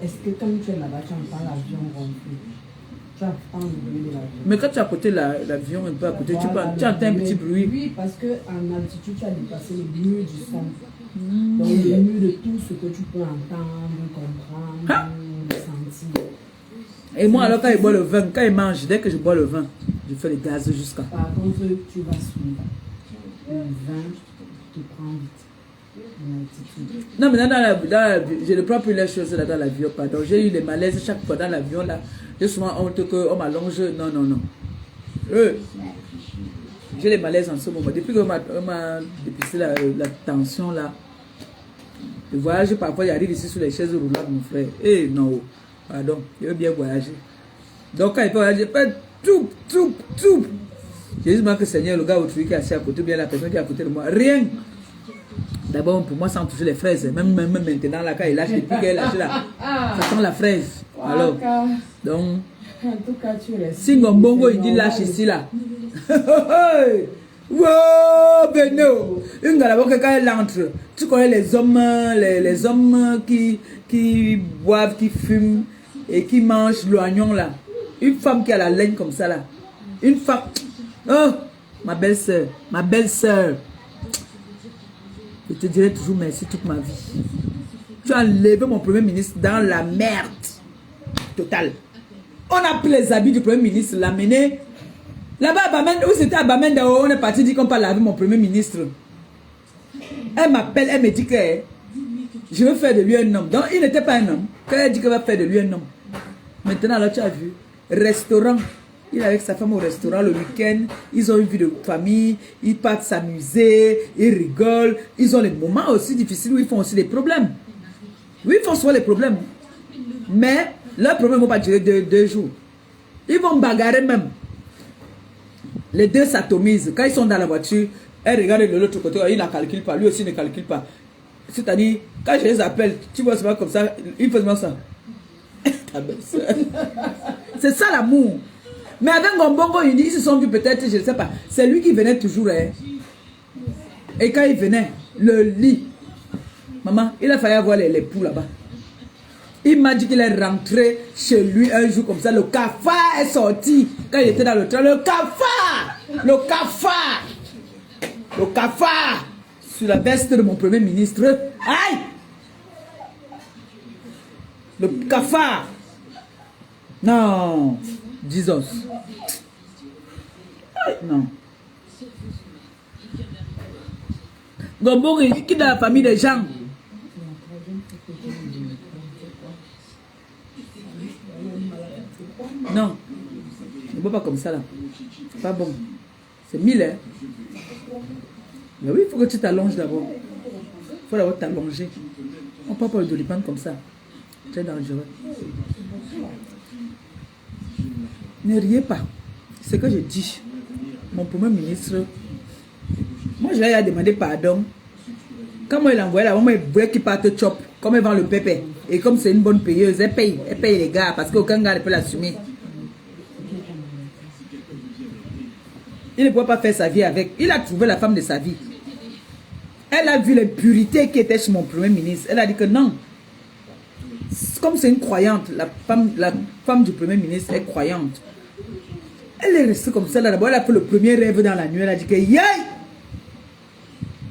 Est-ce que quand tu es là-bas, tu entends l'avion ronfler? Tu entends le bruit de l'avion. Mais quand tu es à côté de l'avion, un peu à côté, voilà, tu entends un petit bruit. Oui, parce qu'en altitude, tu as dépassé le mur du son. Donc le mur de tout ce que tu peux entendre, comprendre, sentir. Et moi, alors, quand il boit le vin, quand il mange, dès que je bois le vin, je fais les gaz jusqu'à. Par contre, tu vas suivre. Le vin te prend vite. Non, mais je ne prends plus les choses là dans l'avion, pardon. J'ai eu des malaises chaque fois dans l'avion là. J'ai souvent honte qu'on m'allonge. Non, non, non. J'ai des malaises en ce moment. Depuis qu'on m'a dépisté la tension là, le voyage, parfois, il arrive ici sur les chaises roulantes, mon frère. Eh non, pardon, je veux bien voyager. Donc, quand il peut voyager, il fait tout. J'ai dit que Seigneur, le gars au truc qui est assis à côté, bien la personne qui est à côté de moi, rien. D'abord, pour moi, sans toucher les fraises. Même maintenant, là, quand il lâche, depuis qu'elle lâche là, ça sent la fraise. Alors, donc, en tout cas, tu restes. si Ngombongo, il dit lâche ici, là. Wow, Beno! Une galabo que quand elle entre, tu connais les hommes qui boivent, qui fument et qui mangent l'oignon là. Une femme qui a la laine comme ça là. Une femme. Oh, ma belle-sœur. Je te dirai toujours merci toute ma vie. Tu as enlevé mon premier ministre dans la merde totale. On a pris les habits du premier ministre, l'a mené. Là-bas, où c'était à Bamenda, on est parti dire qu'on peut laver mon premier ministre. Elle m'appelle, elle me dit que je veux faire de lui un homme. Donc, il n'était pas un homme. Quand elle dit qu'elle va faire de lui un homme. Maintenant, là, tu as vu, restaurant. Il est avec sa femme au restaurant le week-end. Ils ont une vie de famille. Ils partent s'amuser. Ils rigolent. Ils ont les moments aussi difficiles où ils font aussi des problèmes. Oui, ils font souvent des problèmes. Mais leurs problèmes ne vont pas durer 2 jours. Ils vont bagarrer même. Les deux s'atomisent. Quand ils sont dans la voiture, elle regarde de l'autre côté. Il ne calcule pas. Lui aussi ne calcule pas. C'est-à-dire, quand je les appelle, tu vois, c'est pas comme ça. Ils font ça. C'est ça l'amour. Mais avec Ngombongo, ils se sont vus peut-être, je ne sais pas. C'est lui qui venait toujours. Hein. Et quand il venait, le lit. Maman, il a failli avoir les poux là-bas. Il m'a dit qu'il est rentré chez lui un jour comme ça. Le cafard est sorti. Quand il était dans le train, le cafard! Le cafard! Le cafard! Sur la veste de mon premier ministre. Aïe! Le cafard! Non! Jesus. Non. Gombo qui est dans la famille des gens. Non. Ne bois pas comme ça là. Pas bon. C'est 1000 hein. Mais oui, il faut que tu t'allonges d'abord. Il faut d'abord t'allonger. On ne peut pas le dolipan comme ça. Très dangereux. Ne riez pas. C'est ce que je dis. Mon premier ministre, moi je lui ai demandé pardon. Quand moi il a envoyé la maman, il voulait qu'il parte chop. Comme elle vend le pépé. Et comme c'est une bonne payeuse, elle paye les gars parce qu'aucun gars ne peut l'assumer. Il ne pouvait pas faire sa vie avec. Il a trouvé la femme de sa vie. Elle a vu l'impurité qui était chez mon premier ministre. Elle a dit que non. Comme c'est une croyante, la femme du premier ministre est croyante. Elle est restée comme ça là. D'abord, elle a fait le premier rêve dans la nuit. Elle a dit que, yay!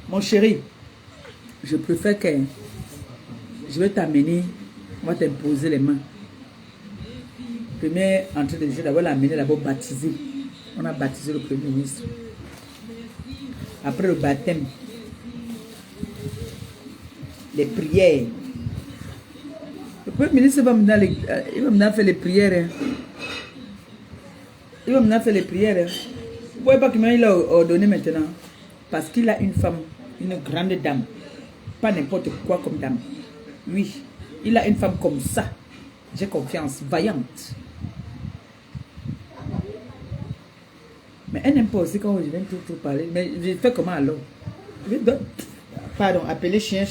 Mon chéri, je préfère que je vais t'amener, on va t'imposer les mains. Premier entrée de jeu, d'abord l'amener, d'abord baptiser. On a baptisé le premier ministre. Après le baptême, les prières. Le premier ministre va me faire les prières. Hein. Il va me faire les prières. Hein. Vous ne voyez pas comment il a ordonné maintenant? Parce qu'il a une femme, une grande dame. Pas n'importe quoi comme dame. Oui, il a une femme comme ça. J'ai confiance, vaillante. Mais elle n'aime pas aussi quand je viens tout parler. Mais je fais comment alors? Pardon, appeler chien.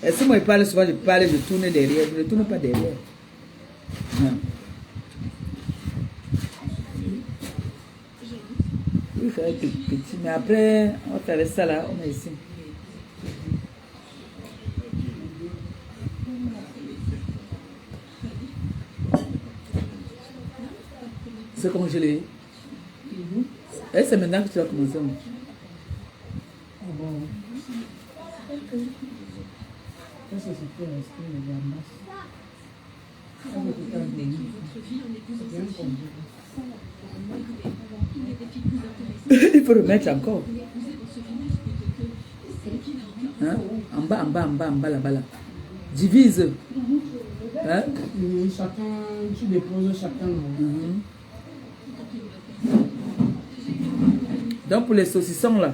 Et si moi je parle souvent, je parle, je tourne derrière. Je ne tourne pas derrière. Non. Oui, ça va être petit. Mais après, on va faire ça là, on est ici. C'est comme je l'ai. Et c'est maintenant que tu vas commencer. Ah bon. Ça, c'est super resté le gambas. Ça, c'est tout à fait. C'est bien. Il faut remettre encore. Hein? En bas, là-bas. Là. Divise. Hein? Chacun, tu déposes chacun. Donc pour les saucissons là,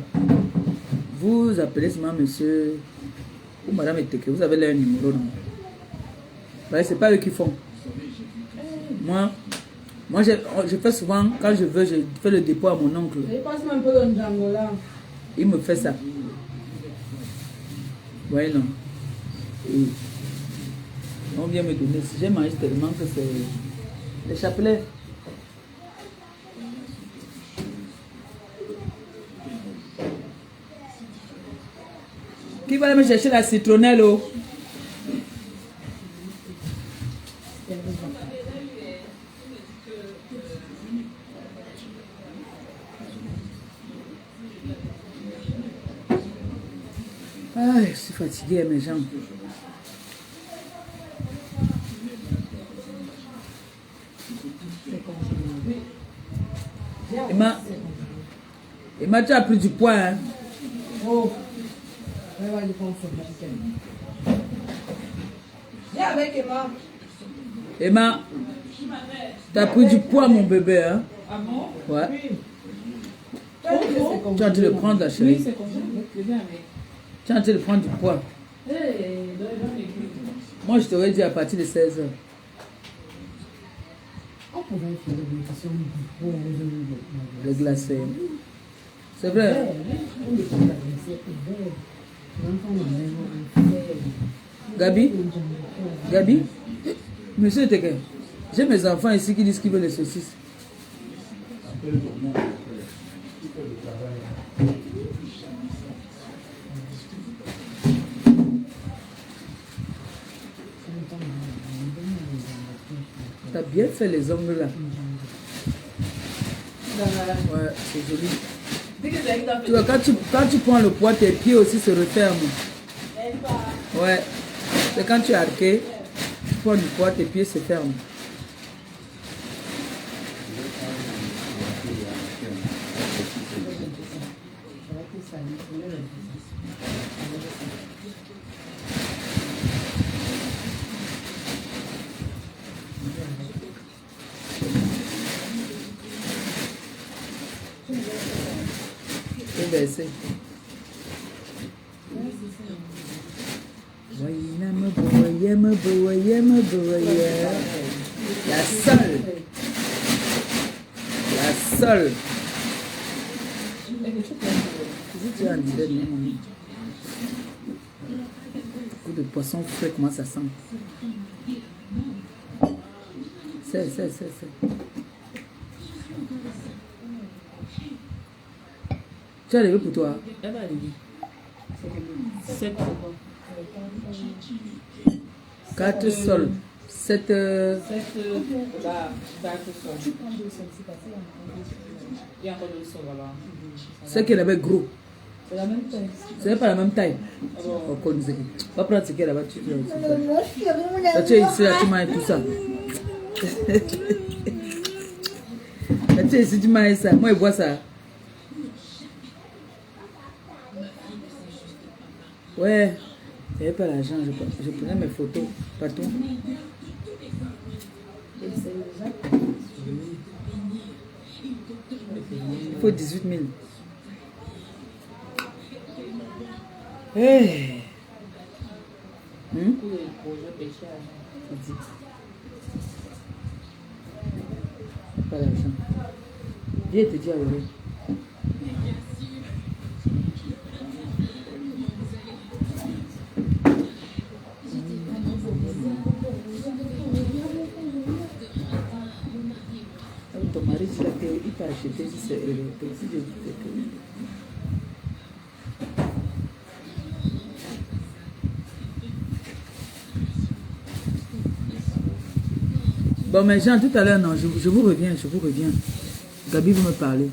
vous appelez seulement monsieur ou madame Eteke, vous avez leur numéro. C'est pas eux qui font. Moi je fais souvent, quand je veux, je fais le dépôt à mon oncle. Et passe-moi un peu dans Django là. Il me fait ça. Ouais, non. Et on vient me donner. Si j'ai mangé tellement que c'est les chapelets. Qui va aller me chercher la citronnelle? Oh? Ah, je suis fatiguée, mes jambes. Emma, tu as pris du poids, hein? Oh. Elle va aller prendre son week-end. Viens avec Emma. Emma, t'as pris du poids, mon bébé, hein? Ah bon? Ouais. Oui. Tu es en train de prendre, la Oui, chérie. c'est comme ça. Je viens avec. Tu es en train de prendre du poids. Dans l'église. Moi, je t'aurais dit à partir de 16 heures. On pourrait faire des questions pour Le glacé. C'est vrai. Gabi? Gabi? Monsieur Teke, j'ai mes enfants ici qui disent qu'ils veulent les saucisses. T'as bien fait les ongles là. Ouais, c'est joli. Tu vois, quand tu prends le poids, tes pieds aussi se referment. Ouais. C'est quand tu es arqué, tu prends du poids, tes pieds se ferment. Et verser. La seule. La seule. Si tu as un idée, coup de poisson frais, comment ça sent? C'est. Tu as levé pour toi? Elle va arriver. 7 4 sols. 7. 7 bacs sol. Il y a encore d'autres sols là-bas. C'est qu'elle avait gros. C'est la même taille. C'est pas la même taille. Alors, Va prendre ce qu'elle a là-bas. Tu es ici, là, tu manges tout ça. Là, tu es ici, tu manges ça. Moi, je bois ça. Ouais. Il n'y avait pas l'argent. Je prenais mes photos partout. Il faut 18 000. Hey. pour les projets pêcheurs. Pas d'argent. Viens te dire à l'heure. Ton mari, il t'a acheté si c'est européen. Si je dis que... Bon, mais Jean, tout à l'heure, non, je vous reviens. Gabi, vous me parlez.